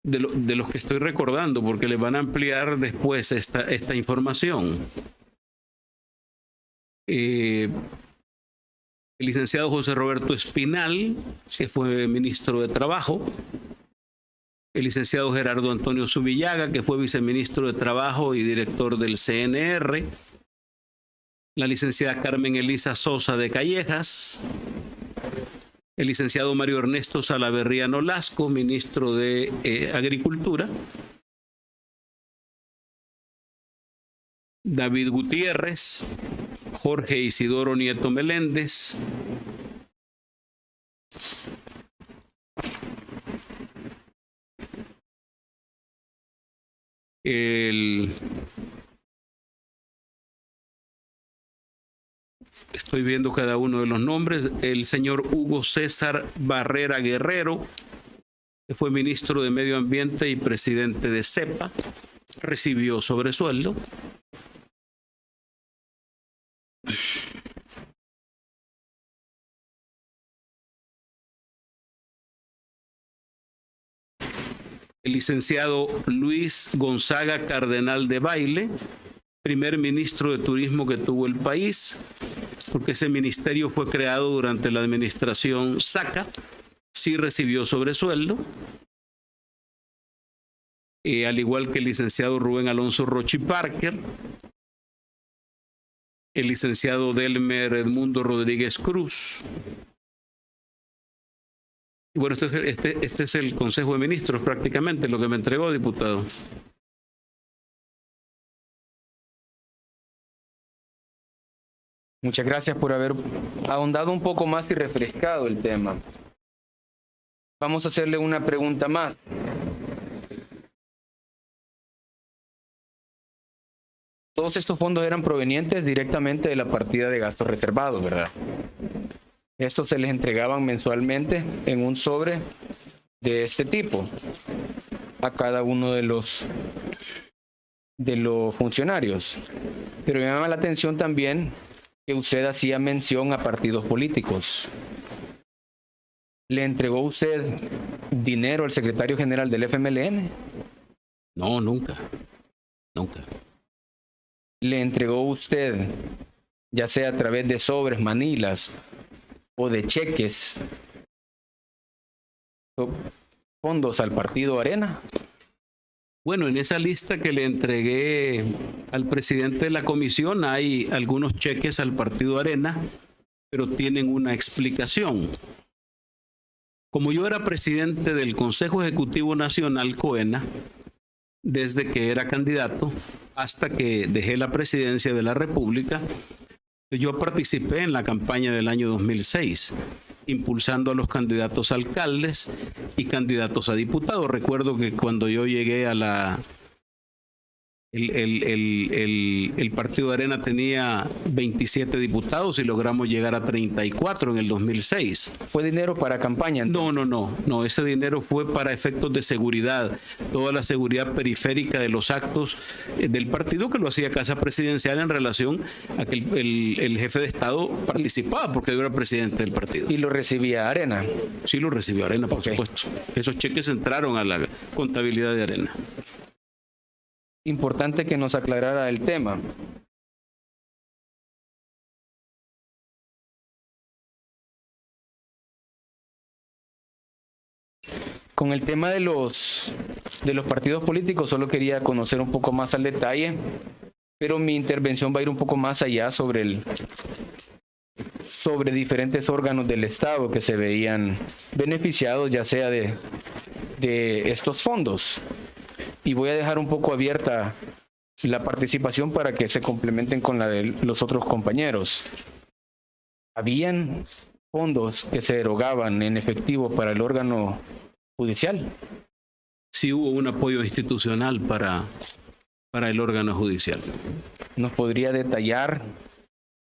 de los que estoy recordando, porque les van a ampliar después esta información. El licenciado José Roberto Espinal, que fue ministro de Trabajo, el licenciado Gerardo Antonio Zubillaga, que fue viceministro de Trabajo y director del CNR, la licenciada Carmen Elisa Sosa de Callejas, el licenciado Mario Ernesto Salaverría Nolasco, ministro de Agricultura, David Gutiérrez, Jorge Isidoro Nieto Meléndez, estoy viendo cada uno de los nombres, el señor Hugo César Barrera Guerrero, que fue ministro de Medio Ambiente y presidente de CEPA, recibió sobresueldo. El licenciado Luis Gonzaga Cardenal de Baile, primer ministro de Turismo que tuvo el país, porque ese ministerio fue creado durante la administración Saca, sí recibió sobresueldo, al igual que el licenciado Rubén Alonso Rochi Parker, el licenciado Delmer Edmundo Rodríguez Cruz. Y bueno, este es el Consejo de Ministros prácticamente, lo que me entregó, diputado. Muchas gracias por haber ahondado un poco más y refrescado el tema. Vamos a hacerle una pregunta más. Todos estos fondos eran provenientes directamente de la partida de gastos reservados, ¿verdad? Estos se les entregaban mensualmente en un sobre de este tipo a cada uno de los funcionarios. Pero me llama la atención también que usted hacía mención a partidos políticos. ¿Le entregó usted dinero al secretario general del FMLN? No, nunca. Nunca. ¿Le entregó usted, ya sea a través de sobres, manilas o de cheques, fondos al partido Arena? Bueno, en esa lista que le entregué al presidente de la comisión hay algunos cheques al partido Arena, pero tienen una explicación. Como yo era presidente del Consejo Ejecutivo Nacional COENA, desde que era candidato hasta que dejé la presidencia de la República, Yo participé en la campaña del año 2006, impulsando a los candidatos a alcaldes y candidatos a diputados. Recuerdo que cuando yo llegué a el partido de Arena tenía 27 diputados y logramos llegar a 34 en el 2006. ¿Fue dinero para campaña? No, ese dinero fue para efectos de seguridad, toda la seguridad periférica de los actos del partido, que lo hacía Casa Presidencial en relación a que el jefe de Estado participaba porque yo era presidente del partido. ¿Y lo recibía Arena? Sí, lo recibió Arena, por supuesto. Esos cheques entraron a la contabilidad de Arena. Importante que nos aclarara el tema. Con el tema de los partidos políticos, solo quería conocer un poco más al detalle, pero mi intervención va a ir un poco más allá sobre diferentes órganos del Estado que se veían beneficiados, ya sea de estos fondos. Y voy a dejar un poco abierta la participación para que se complementen con la de los otros compañeros. ¿Habían fondos que se erogaban en efectivo para el órgano judicial? Sí hubo un apoyo institucional para el órgano judicial. ¿Nos podría detallar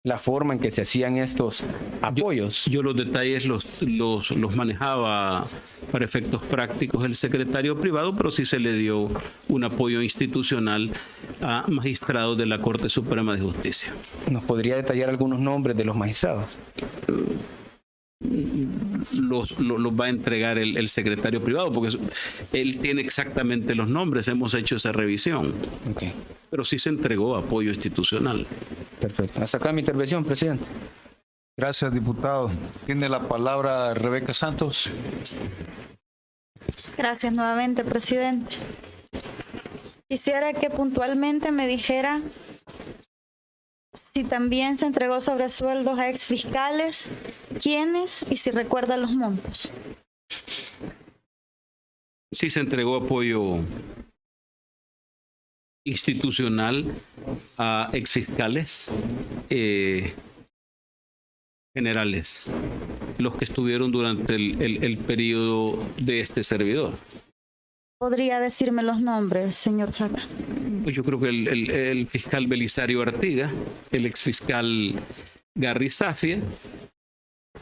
la forma en que se hacían estos apoyos? Yo los detalles los manejaba para efectos prácticos el secretario privado, pero sí se le dio un apoyo institucional a magistrados de la Corte Suprema de Justicia. ¿Nos podría detallar algunos nombres de los magistrados? Los va a entregar el secretario privado, porque él tiene exactamente los nombres, hemos hecho esa revisión. Okay. Pero sí se entregó apoyo institucional. Perfecto. Hasta acá mi intervención, presidente. Gracias, diputado. Tiene la palabra Rebeca Santos. Gracias nuevamente, presidente. Quisiera que puntualmente me dijera si también se entregó sobresueldos a exfiscales, quiénes y si recuerda los montos. Sí se entregó apoyo institucional a exfiscales generales, los que estuvieron durante el periodo de este servidor. ¿Podría decirme los nombres, señor Saca? Pues yo creo que el fiscal Belisario Artiga, el exfiscal Garry Zafia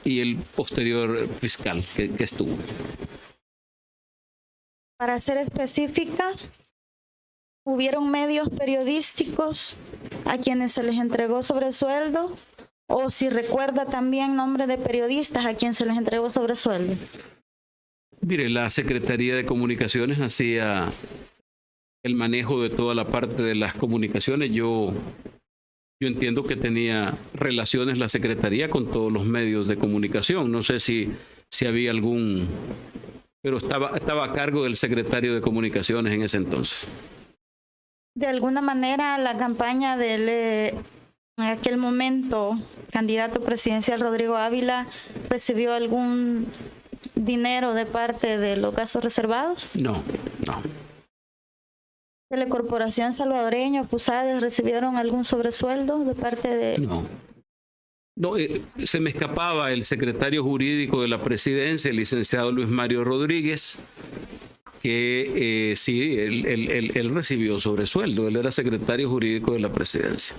y el posterior fiscal que estuvo. Para ser específica, ¿hubieron medios periodísticos a quienes se les entregó sobresueldo? O si recuerda también nombre de periodistas a quien se les entregó sobresueldo. Mire, la Secretaría de Comunicaciones hacía el manejo de toda la parte de las comunicaciones. Yo entiendo que tenía relaciones la Secretaría con todos los medios de comunicación. No sé si había algún, pero estaba a cargo del secretario de Comunicaciones en ese entonces. De alguna manera, la campaña del en aquel momento candidato presidencial Rodrigo Ávila recibió algún dinero de parte de los gastos reservados. No. ¿Telecorporación Salvadoreña, FUSADES recibieron algún sobresueldo de parte de...? No, se me escapaba el secretario jurídico de la presidencia, el licenciado Luis Mario Rodríguez, que sí, él recibió sobresueldo, él era secretario jurídico de la presidencia.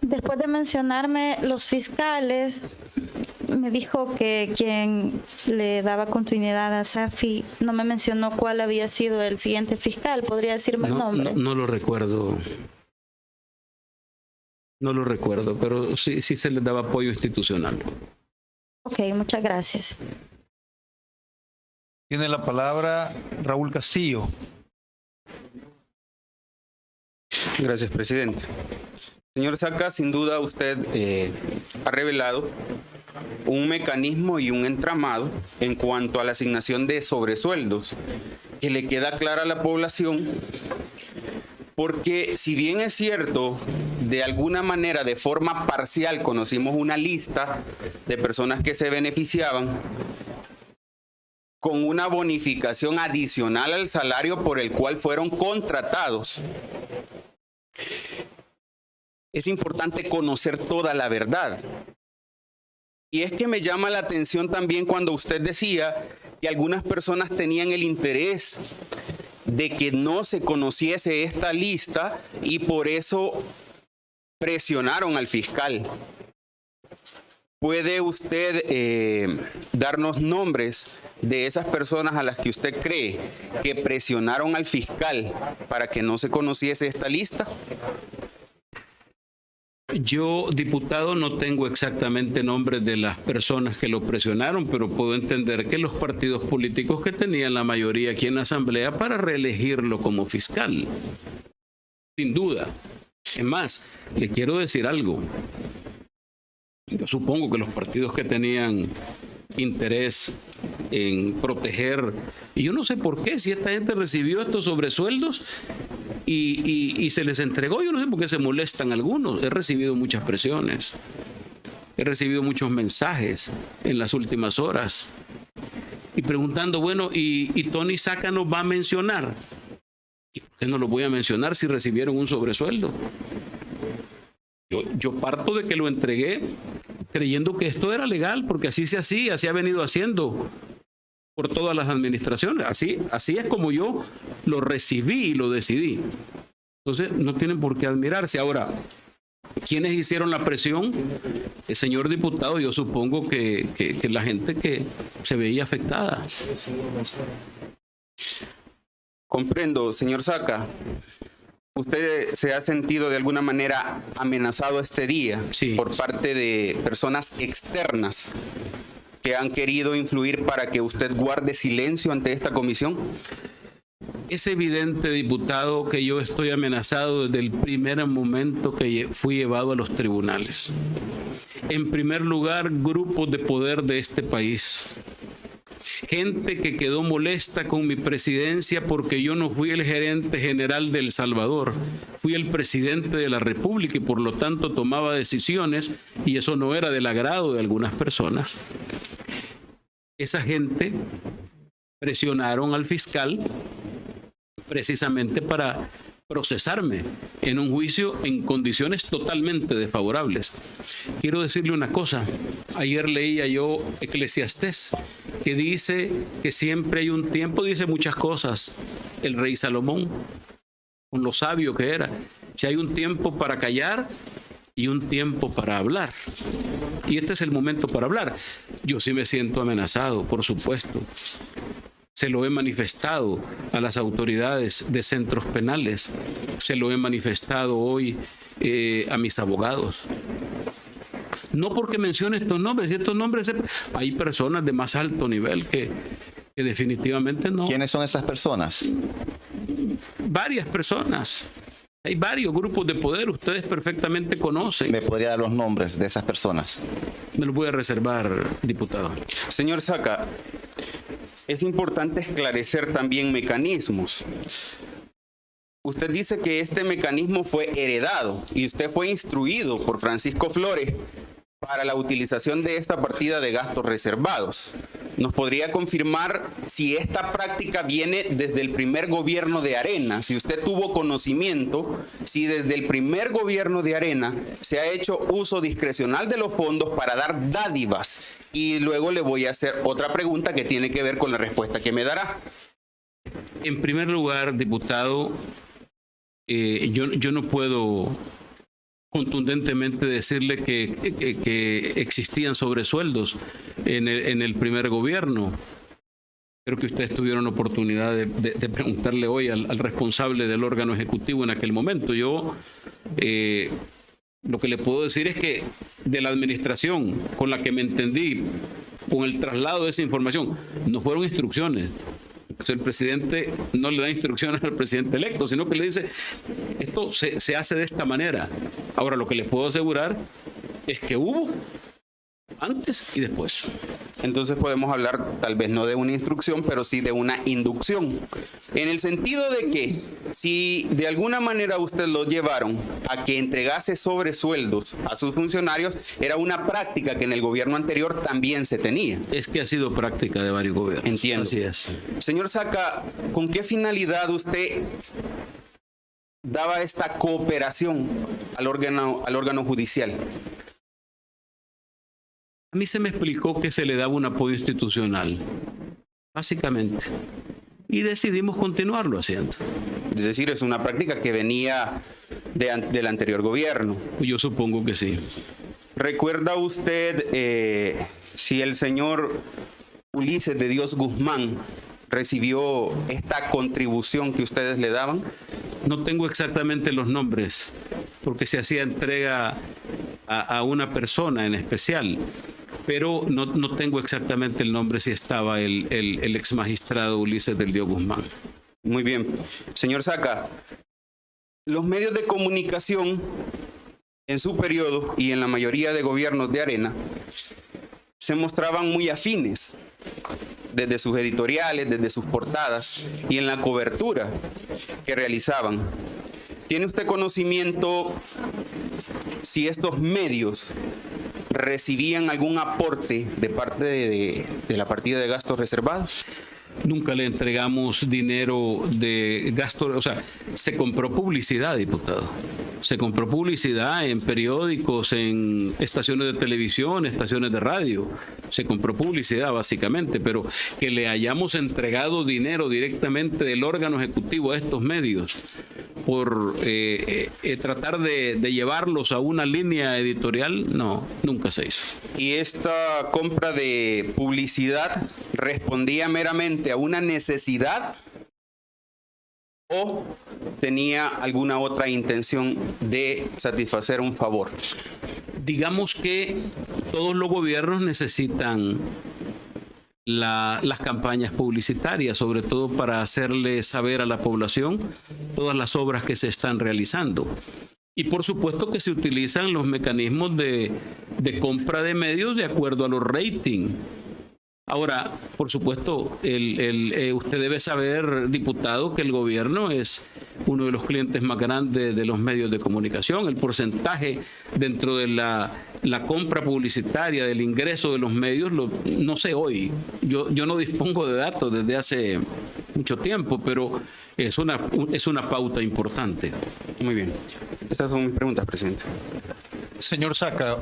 Después de mencionarme los fiscales, me dijo que quien le daba continuidad a Safi no me mencionó cuál había sido el siguiente fiscal. ¿Podría decirme el nombre? No lo recuerdo. No lo recuerdo, pero sí se le daba apoyo institucional. Ok, muchas gracias. Tiene la palabra Raúl Castillo. Gracias, presidente. Señor Saca, sin duda usted ha revelado un mecanismo y un entramado en cuanto a la asignación de sobresueldos que le queda clara a la población, porque si bien es cierto, de alguna manera, de forma parcial, conocimos una lista de personas que se beneficiaban con una bonificación adicional al salario por el cual fueron contratados. es importante conocer toda la verdad. Y es que me llama la atención también cuando usted decía que algunas personas tenían el interés de que no se conociese esta lista y por eso presionaron al fiscal. ¿Puede usted darnos nombres de esas personas a las que usted cree que presionaron al fiscal para que no se conociese esta lista? Yo, diputado, no tengo exactamente nombres de las personas que lo presionaron, pero puedo entender que los partidos políticos que tenían la mayoría aquí en la Asamblea para reelegirlo como fiscal. Sin duda. Es más, le quiero decir algo. Yo supongo que los partidos que tenían interés en proteger, y yo no sé por qué, si esta gente recibió estos sobresueldos y se les entregó, yo no sé por qué se molestan algunos. He recibido muchas presiones, he recibido muchos mensajes en las últimas horas y preguntando, bueno, ¿y Tony Saca nos va a mencionar? ¿Y por qué no lo voy a mencionar si recibieron un sobresueldo? Yo parto de que lo entregué creyendo que esto era legal, porque así se hacía, así ha venido haciendo por todas las administraciones. Así es como yo lo recibí y lo decidí. Entonces, no tienen por qué admirarse. Ahora, ¿quiénes hicieron la presión? El señor diputado, yo supongo que la gente que se veía afectada. Comprendo, señor Saca. ¿Usted se ha sentido de alguna manera amenazado este día por parte de personas externas que han querido influir para que usted guarde silencio ante esta comisión? Es evidente, diputado, que yo estoy amenazado desde el primer momento que fui llevado a los tribunales. En primer lugar, grupos de poder de este país. Gente que quedó molesta con mi presidencia porque yo no fui el gerente general de El Salvador, fui el presidente de la República y por lo tanto tomaba decisiones y eso no era del agrado de algunas personas. Esa gente presionaron al fiscal precisamente para procesarme en un juicio en condiciones totalmente desfavorables. Quiero decirle una cosa. Ayer leía yo Eclesiastés, que dice que siempre hay un tiempo, dice muchas cosas, el rey Salomón, con lo sabio que era. Si hay un tiempo para callar y un tiempo para hablar. Y este es el momento para hablar. Yo sí me siento amenazado, por supuesto. Se lo he manifestado a las autoridades de centros penales. Se lo he manifestado hoy a mis abogados. No porque mencione estos nombres. Hay personas de más alto nivel que definitivamente no. ¿Quiénes son esas personas? Varias personas. Hay varios grupos de poder. Ustedes perfectamente conocen. ¿Me podría dar los nombres de esas personas? Me los voy a reservar, diputado. Señor Saca, es importante esclarecer también mecanismos. Usted dice que este mecanismo fue heredado y usted fue instruido por Francisco Flores para la utilización de esta partida de gastos reservados. ¿Nos podría confirmar si esta práctica viene desde el primer gobierno de Arena? Si usted tuvo conocimiento, si desde el primer gobierno de Arena se ha hecho uso discrecional de los fondos para dar dádivas. Y luego le voy a hacer otra pregunta que tiene que ver con la respuesta que me dará. En primer lugar, diputado, yo no puedo contundentemente decirle que existían sobresueldos en el primer gobierno. Creo que ustedes tuvieron oportunidad de preguntarle hoy al responsable del órgano ejecutivo en aquel momento. Yo lo que le puedo decir es que de la administración con la que me entendí, con el traslado de esa información, no fueron instrucciones. O sea, el presidente no le da instrucciones al presidente electo, sino que le dice, esto se hace de esta manera. Ahora, lo que les puedo asegurar es que hubo antes y después. Entonces podemos hablar tal vez no de una instrucción, pero sí de una inducción. En el sentido de que si de alguna manera usted lo llevaron a que entregase sobresueldos a sus funcionarios, era una práctica que en el gobierno anterior también se tenía. Es que ha sido práctica de varios gobiernos. Entiendo. Así es. Señor Saca, ¿con qué finalidad usted daba esta cooperación al órgano judicial? A mí se me explicó que se le daba un apoyo institucional, básicamente. Y decidimos continuarlo haciendo. Es decir, es una práctica que venía del anterior gobierno. Yo supongo que sí. ¿Recuerda usted si el señor Ulises de Dios Guzmán recibió esta contribución que ustedes le daban? No tengo exactamente los nombres, porque se hacía entrega a una persona en especial, pero no tengo exactamente el nombre si estaba el ex magistrado Ulises del Dios Guzmán. Muy bien. Señor Saca, los medios de comunicación en su periodo y en la mayoría de gobiernos de Arena se mostraban muy afines desde sus editoriales, desde sus portadas y en la cobertura que realizaban. ¿Tiene usted conocimiento si estos medios recibían algún aporte de parte de la partida de gastos reservados? Nunca le entregamos dinero de gasto, o sea, se compró publicidad, diputado. Se compró publicidad en periódicos, en estaciones de televisión, estaciones de radio. Se compró publicidad básicamente, pero que le hayamos entregado dinero directamente del órgano ejecutivo a estos medios por tratar de llevarlos a una línea editorial, no, nunca se hizo. ¿Y esta compra de publicidad respondía meramente a una necesidad o tenía alguna otra intención de satisfacer un favor? Digamos que todos los gobiernos necesitan las campañas publicitarias, sobre todo para hacerle saber a la población todas las obras que se están realizando. Y por supuesto que se utilizan los mecanismos de compra de medios de acuerdo a los ratings. Ahora, por supuesto, usted debe saber, diputado, que el gobierno es uno de los clientes más grandes de los medios de comunicación. El porcentaje dentro de la compra publicitaria, del ingreso de los medios, no sé hoy. Yo no dispongo de datos desde hace mucho tiempo, pero es una pauta importante. Muy bien. Estas son mis preguntas, presidente. Señor Saca,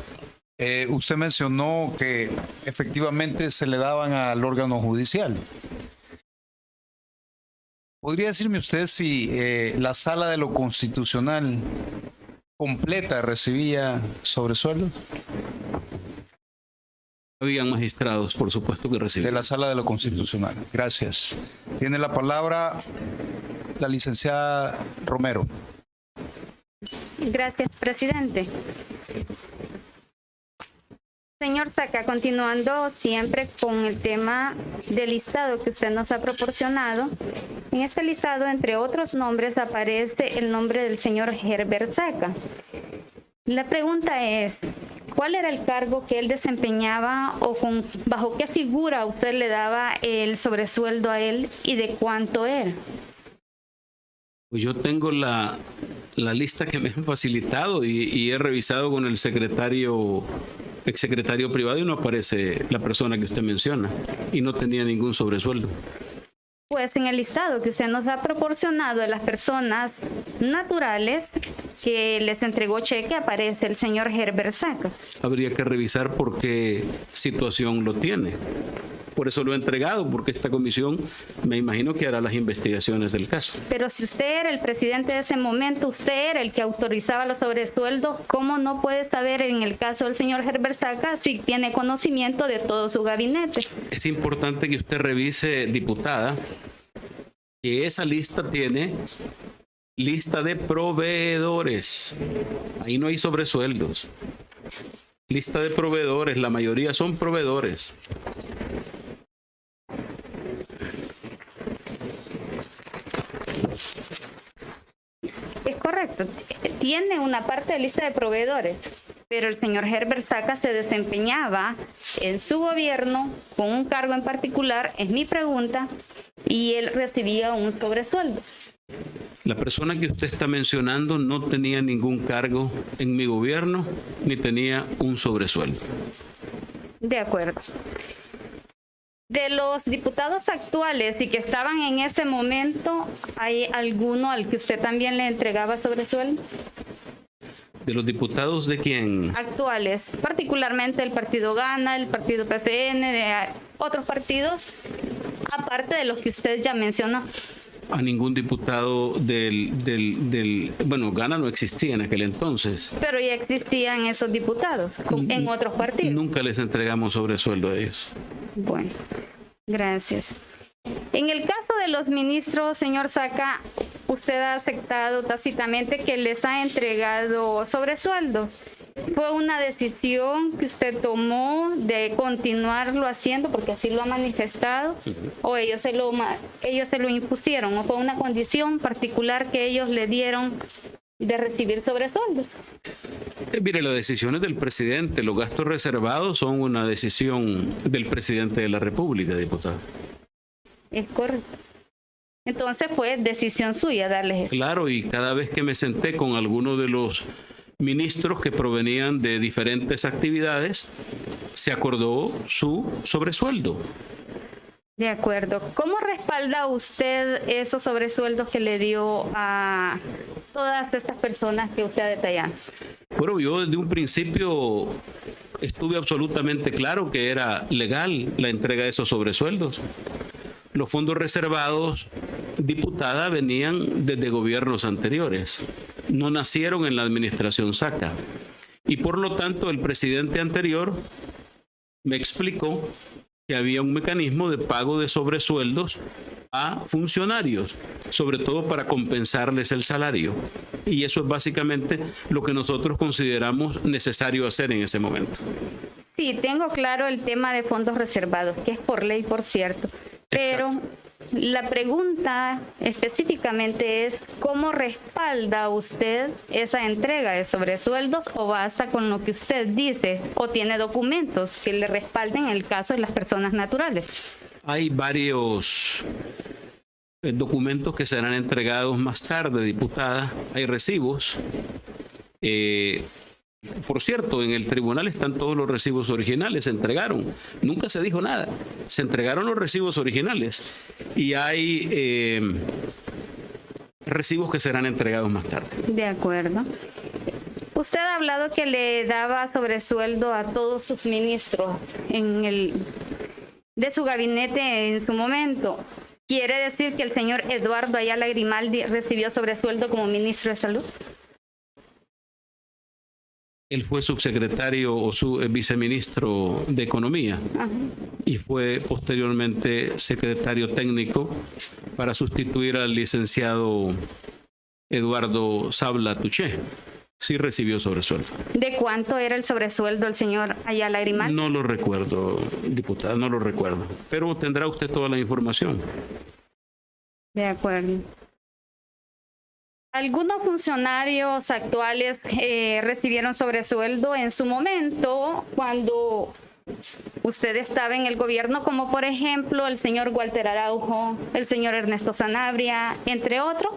usted mencionó que efectivamente se le daban al órgano judicial. ¿Podría decirme usted si la Sala de lo Constitucional completa recibía sobresueldos? Habían magistrados, por supuesto que recibían. De la Sala de lo Constitucional. Gracias. Tiene la palabra la licenciada Romero. Gracias, presidente. Señor Saca, continuando siempre con el tema del listado que usted nos ha proporcionado, en este listado, entre otros nombres, aparece el nombre del señor Herbert Saca. La pregunta es, ¿cuál era el cargo que él desempeñaba o bajo qué figura usted le daba el sobresueldo a él y de cuánto era? Pues yo tengo la lista que me han facilitado y he revisado con el exsecretario privado y no aparece la persona que usted menciona y no tenía ningún sobresueldo. Pues en el listado que usted nos ha proporcionado de las personas naturales que les entregó cheque aparece el señor Herbert Saca. Habría que revisar por qué situación lo tiene. Por eso lo he entregado, porque esta comisión me imagino que hará las investigaciones del caso. Pero si usted era el presidente de ese momento, usted era el que autorizaba los sobresueldos, ¿cómo no puede saber en el caso del señor Herbert Saca si tiene conocimiento de todo su gabinete? Es importante que usted revise, diputada, que esa lista tiene lista de proveedores. Ahí no hay sobresueldos. Lista de proveedores, la mayoría son proveedores. Es correcto, tiene una parte de lista de proveedores, pero el señor Herbert Saca se desempeñaba en su gobierno con un cargo en particular, es mi pregunta, y él recibía un sobresueldo. La persona que usted está mencionando no tenía ningún cargo en mi gobierno ni tenía un sobresueldo. De acuerdo. De los diputados actuales y que estaban en ese momento, ¿hay alguno al que usted también le entregaba sobresueldo? ¿De los diputados de quién? Actuales, particularmente el Partido Gana, el Partido PCN, de otros partidos, aparte de los que usted ya mencionó. A ningún diputado bueno, Gana no existía en aquel entonces. Pero ya existían esos diputados en otros partidos. Nunca les entregamos sobresueldo a ellos. Bueno, gracias. En el caso de los ministros, señor Saca, usted ha aceptado tácitamente que les ha entregado sobresueldos. ¿Fue una decisión que usted tomó de continuarlo haciendo porque así lo ha manifestado? ¿O ellos se lo impusieron? ¿O fue una condición particular que ellos le dieron de recibir sobresueldos? Mire, las decisiones del presidente, los gastos reservados son una decisión del presidente de la República, diputado. Es correcto. Entonces fue decisión suya darles eso. Claro, y cada vez que me senté con alguno de los ministros que provenían de diferentes actividades, se acordó su sobresueldo. De acuerdo. ¿Cómo respalda usted esos sobresueldos que le dio a todas estas personas que usted ha detallado? Bueno, yo desde un principio estuve absolutamente claro que era legal la entrega de esos sobresueldos. Los fondos reservados, diputada, venían desde gobiernos anteriores. No nacieron en la administración Saca. Y por lo tanto, el presidente anterior me explicó que había un mecanismo de pago de sobresueldos a funcionarios, sobre todo para compensarles el salario. Y eso es básicamente lo que nosotros consideramos necesario hacer en ese momento. Sí, tengo claro el tema de fondos reservados, que es por ley, por cierto. Pero la pregunta específicamente es, ¿cómo respalda usted esa entrega de sobresueldos o basta con lo que usted dice o tiene documentos que le respalden en el caso de las personas naturales? Hay varios documentos que serán entregados más tarde, diputada. Hay recibos. Por cierto, en el tribunal están todos los recibos originales, se entregaron. Nunca se dijo nada. Se entregaron los recibos originales y hay recibos que serán entregados más tarde. De acuerdo. Usted ha hablado que le daba sobresueldo a todos sus ministros de su gabinete en su momento. ¿Quiere decir que el señor Eduardo Ayala Grimaldi recibió sobresueldo como ministro de Salud? Él fue subsecretario o viceministro de Economía. Ajá. Y fue posteriormente secretario técnico para sustituir al licenciado Eduardo Sabla Tuché. Sí recibió sobresueldo. ¿De cuánto era el sobresueldo el señor Ayala Grimaldi? No lo recuerdo, diputada, no lo recuerdo. Pero tendrá usted toda la información. De acuerdo. Algunos funcionarios actuales recibieron sobresueldo en su momento cuando usted estaba en el gobierno, como por ejemplo el señor Walter Araujo, el señor Ernesto Sanabria, entre otros.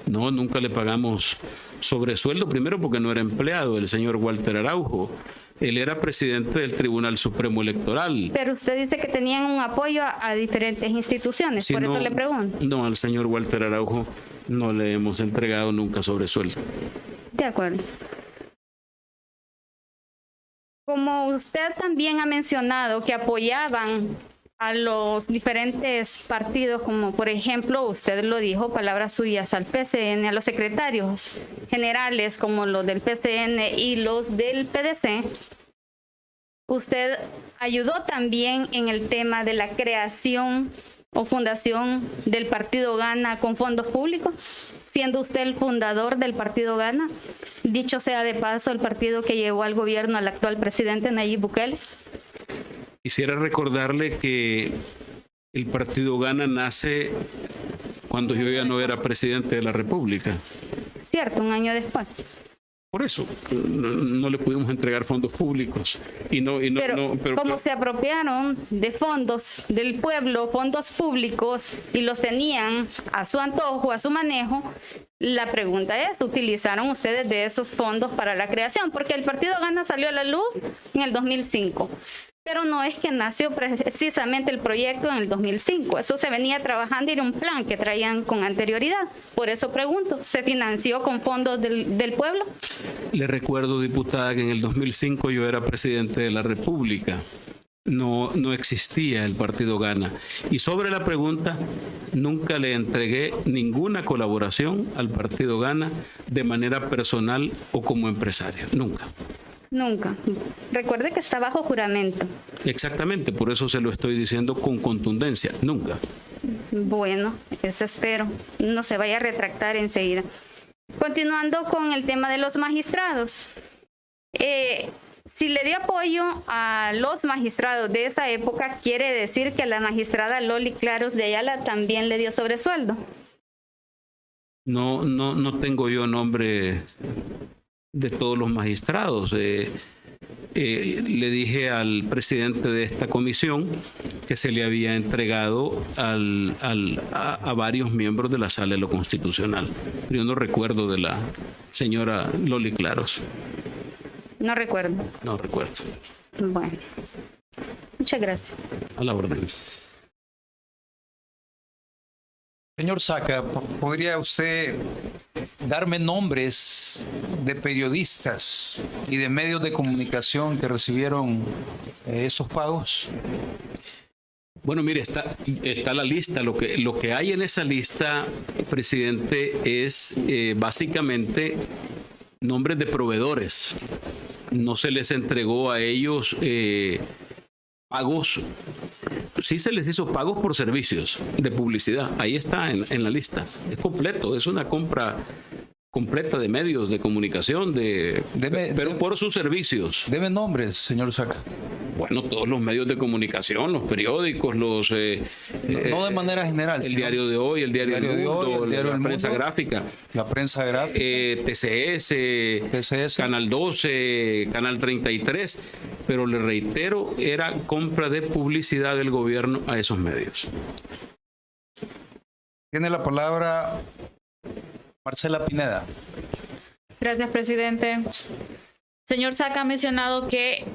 No, nunca le pagamos sobresueldo, primero porque no era empleado el señor Walter Araujo. Él era presidente del Tribunal Supremo Electoral. Pero usted dice que tenían un apoyo a diferentes instituciones, sí, por eso le pregunto. No, al señor Walter Araujo no le hemos entregado nunca sobresueldo. De acuerdo. Como usted también ha mencionado que apoyaban a los diferentes partidos, como por ejemplo, usted lo dijo, palabras suyas, al PCN, a los secretarios generales como los del PCN y los del PDC, usted ayudó también en el tema de la creación o fundación del Partido Gana con fondos públicos, siendo usted el fundador del Partido Gana, dicho sea de paso, el partido que llevó al gobierno al actual presidente Nayib Bukele. Quisiera recordarle que el Partido Gana nace cuando yo ya no era presidente de la República. Cierto, un año después. Por eso no le pudimos entregar fondos públicos. Pero como se apropiaron de fondos del pueblo, fondos públicos, y los tenían a su antojo, a su manejo, la pregunta es, ¿utilizaron ustedes de esos fondos para la creación? Porque el Partido Gana salió a la luz en el 2005. Pero no es que nació precisamente el proyecto en el 2005. Eso se venía trabajando y era un plan que traían con anterioridad. Por eso pregunto, ¿se financió con fondos del pueblo? Le recuerdo, diputada, que en el 2005 yo era presidente de la República. No existía el Partido Gana. Y sobre la pregunta, nunca le entregué ninguna colaboración al Partido Gana de manera personal o como empresario. Nunca. Nunca. Recuerde que está bajo juramento. Exactamente, por eso se lo estoy diciendo con contundencia. Nunca. Bueno, eso espero. No se vaya a retractar enseguida. Continuando con el tema de los magistrados. Si le dio apoyo a los magistrados de esa época, quiere decir que a la magistrada Loli Claros de Ayala también le dio sobresueldo. No tengo yo nombre de todos los magistrados. Le dije al presidente de esta comisión que se le había entregado a varios miembros de la Sala de lo Constitucional. Yo no recuerdo de la señora Loli Claros. No recuerdo. No recuerdo. Bueno, muchas gracias. A la orden. Señor Saca, ¿podría usted darme nombres de periodistas y de medios de comunicación que recibieron estos pagos? Bueno, mire, está la lista. Lo que hay en esa lista, presidente, es básicamente nombres de proveedores. No se les entregó a ellos pagos. Sí se les hizo pagos por servicios de publicidad. Ahí está en la lista. Es completo, es una compra completa de medios de comunicación, pero por sus servicios. Deme nombres, señor Saca. Bueno, todos los medios de comunicación, los periódicos, no de manera general. El Diario de Hoy, el Diario del Mundo, la prensa gráfica. La prensa gráfica. TCS, Canal 12, Canal 33. Pero le reitero, era compra de publicidad del gobierno a esos medios. Tiene la palabra Marcela Pineda. Gracias, presidente. Señor Saca ha mencionado que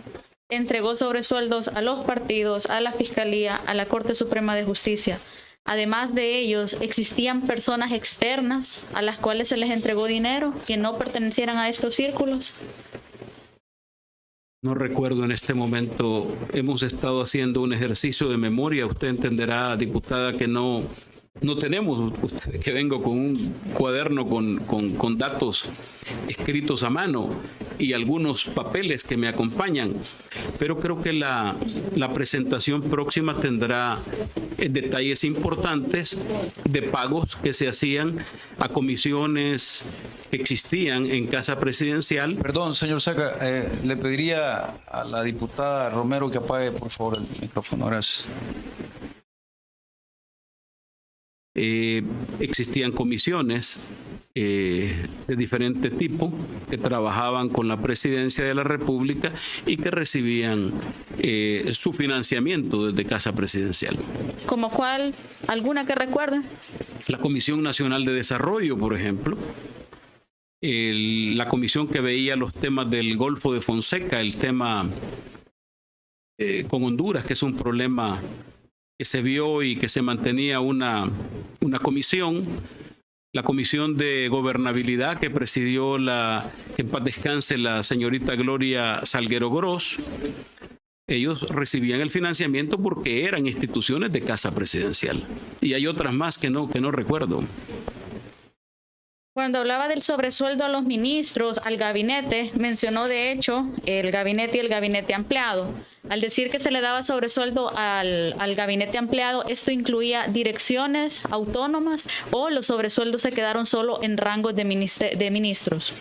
entregó sobresueldos a los partidos, a la Fiscalía, a la Corte Suprema de Justicia. Además de ellos, ¿existían personas externas a las cuales se les entregó dinero que no pertenecieran a estos círculos? No recuerdo en este momento. Hemos estado haciendo un ejercicio de memoria. Usted entenderá, diputada, que no tenemos, que vengo con un cuaderno con datos escritos a mano y algunos papeles que me acompañan, pero creo que la presentación próxima tendrá detalles importantes de pagos que se hacían a comisiones que existían en Casa Presidencial. Perdón, señor Saca, le pediría a la diputada Romero que apague, por favor, el micrófono. Gracias. Existían comisiones de diferente tipo que trabajaban con la Presidencia de la República y que recibían su financiamiento desde Casa Presidencial. ¿Como cuál? ¿Alguna que recuerden? La Comisión Nacional de Desarrollo, por ejemplo. La comisión que veía los temas del Golfo de Fonseca, el tema con Honduras, que es un problema que se vio y que se mantenía una comisión, la comisión de gobernabilidad que presidió que en paz descanse la señorita Gloria Salguero Gross. Ellos recibían el financiamiento porque eran instituciones de Casa Presidencial. Y hay otras más que no recuerdo. Cuando hablaba del sobresueldo a los ministros, al gabinete, mencionó de hecho el gabinete y el gabinete ampliado. Al decir que se le daba sobresueldo al gabinete ampliado, ¿esto incluía direcciones autónomas o los sobresueldos se quedaron solo en rangos de ministros?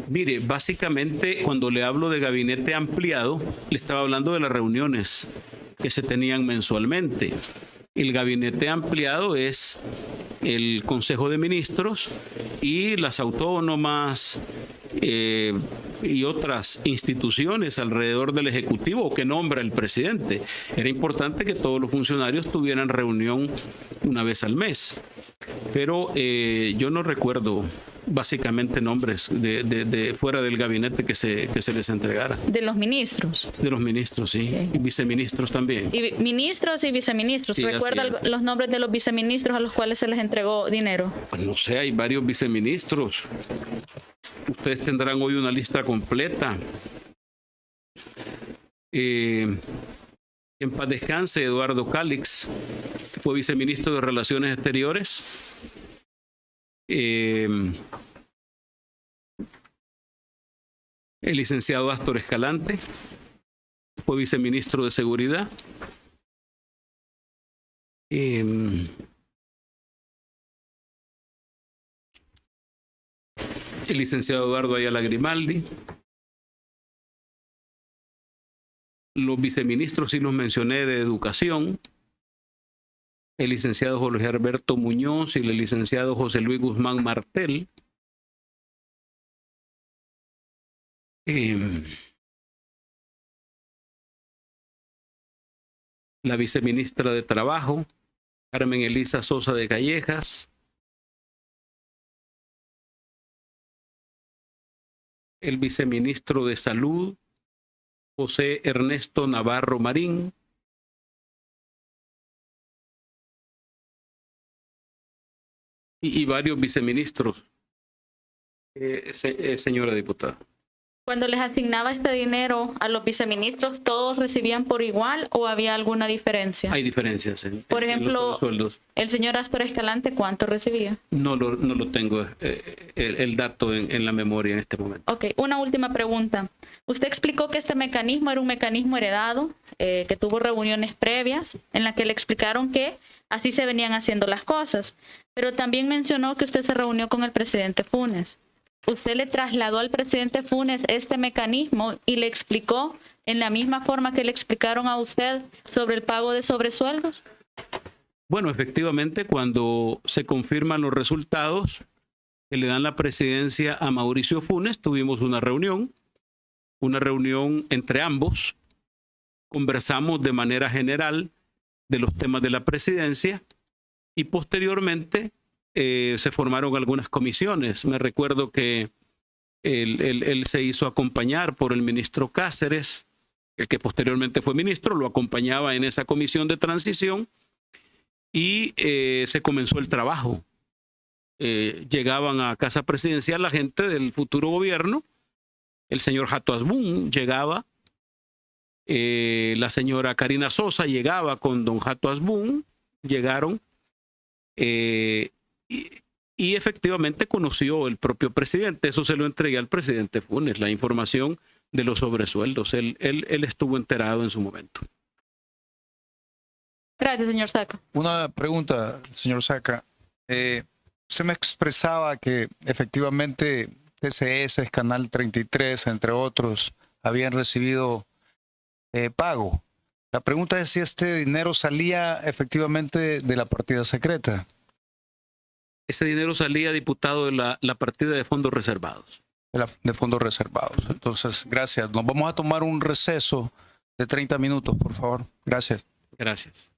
Mire, básicamente cuando le hablo de gabinete ampliado, le estaba hablando de las reuniones que se tenían mensualmente. El gabinete ampliado es el Consejo de Ministros y las autónomas y otras instituciones alrededor del Ejecutivo que nombra el presidente. Era importante que todos los funcionarios tuvieran reunión una vez al mes. Pero yo no recuerdo básicamente nombres de fuera del gabinete que se les entregara. De los ministros. De los ministros, sí. Ok. Y viceministros también. Y ministros y viceministros. Sí, ¿Recuerda así es. los nombres de los viceministros a los cuales se les entregó dinero? Pues no sé, hay varios viceministros. Ustedes tendrán hoy una lista completa. En paz descanse Eduardo Calix, que fue viceministro de Relaciones Exteriores. El licenciado Astor Escalante fue viceministro de Seguridad. El licenciado Eduardo Ayala Grimaldi. Los viceministros, sí los mencioné, de Educación. El licenciado Jorge Alberto Muñoz y el licenciado José Luis Guzmán Martel. La viceministra de Trabajo, Carmen Elisa Sosa de Callejas. El viceministro de Salud, José Ernesto Navarro Marín. Y varios viceministros, señora diputada. Cuando les asignaba este dinero a los viceministros, ¿todos recibían por igual o había alguna diferencia? Hay diferencias Por en ejemplo, los sueldos. el señor Astor Escalante, ¿cuánto recibía? No lo tengo el dato en la memoria en este momento. Ok, una última pregunta. Usted explicó que este mecanismo era un mecanismo heredado, que tuvo reuniones previas en las que le explicaron que así se venían haciendo las cosas, pero también mencionó que usted se reunió con el presidente Funes. ¿Usted le trasladó al presidente Funes este mecanismo y le explicó en la misma forma que le explicaron a usted sobre el pago de sobresueldos? Bueno, efectivamente, cuando se confirman los resultados que le dan la presidencia a Mauricio Funes, tuvimos una reunión entre ambos. Conversamos de manera general de los temas de la presidencia y posteriormente se formaron algunas comisiones. Me recuerdo que él se hizo acompañar por el ministro Cáceres, el que posteriormente fue ministro, lo acompañaba en esa comisión de transición y se comenzó el trabajo. Llegaban a Casa Presidencial la gente del futuro gobierno, el señor Jato Asbun llegaba, la señora Karina Sosa llegaba con don Jato Asbun, llegaron y efectivamente conoció el propio presidente. Eso se lo entregué al presidente Funes, la información de los sobresueldos. Él estuvo enterado en su momento. Gracias, señor Saca. Una pregunta, señor Saca. Usted me expresaba que efectivamente TCS, Canal 33, entre otros, habían recibido pago. La pregunta es si este dinero salía efectivamente de la partida secreta. Ese dinero salía, diputado, de la partida de fondos reservados. De fondos reservados. Entonces, gracias. Nos vamos a tomar un receso de 30 minutos, por favor. Gracias. Gracias.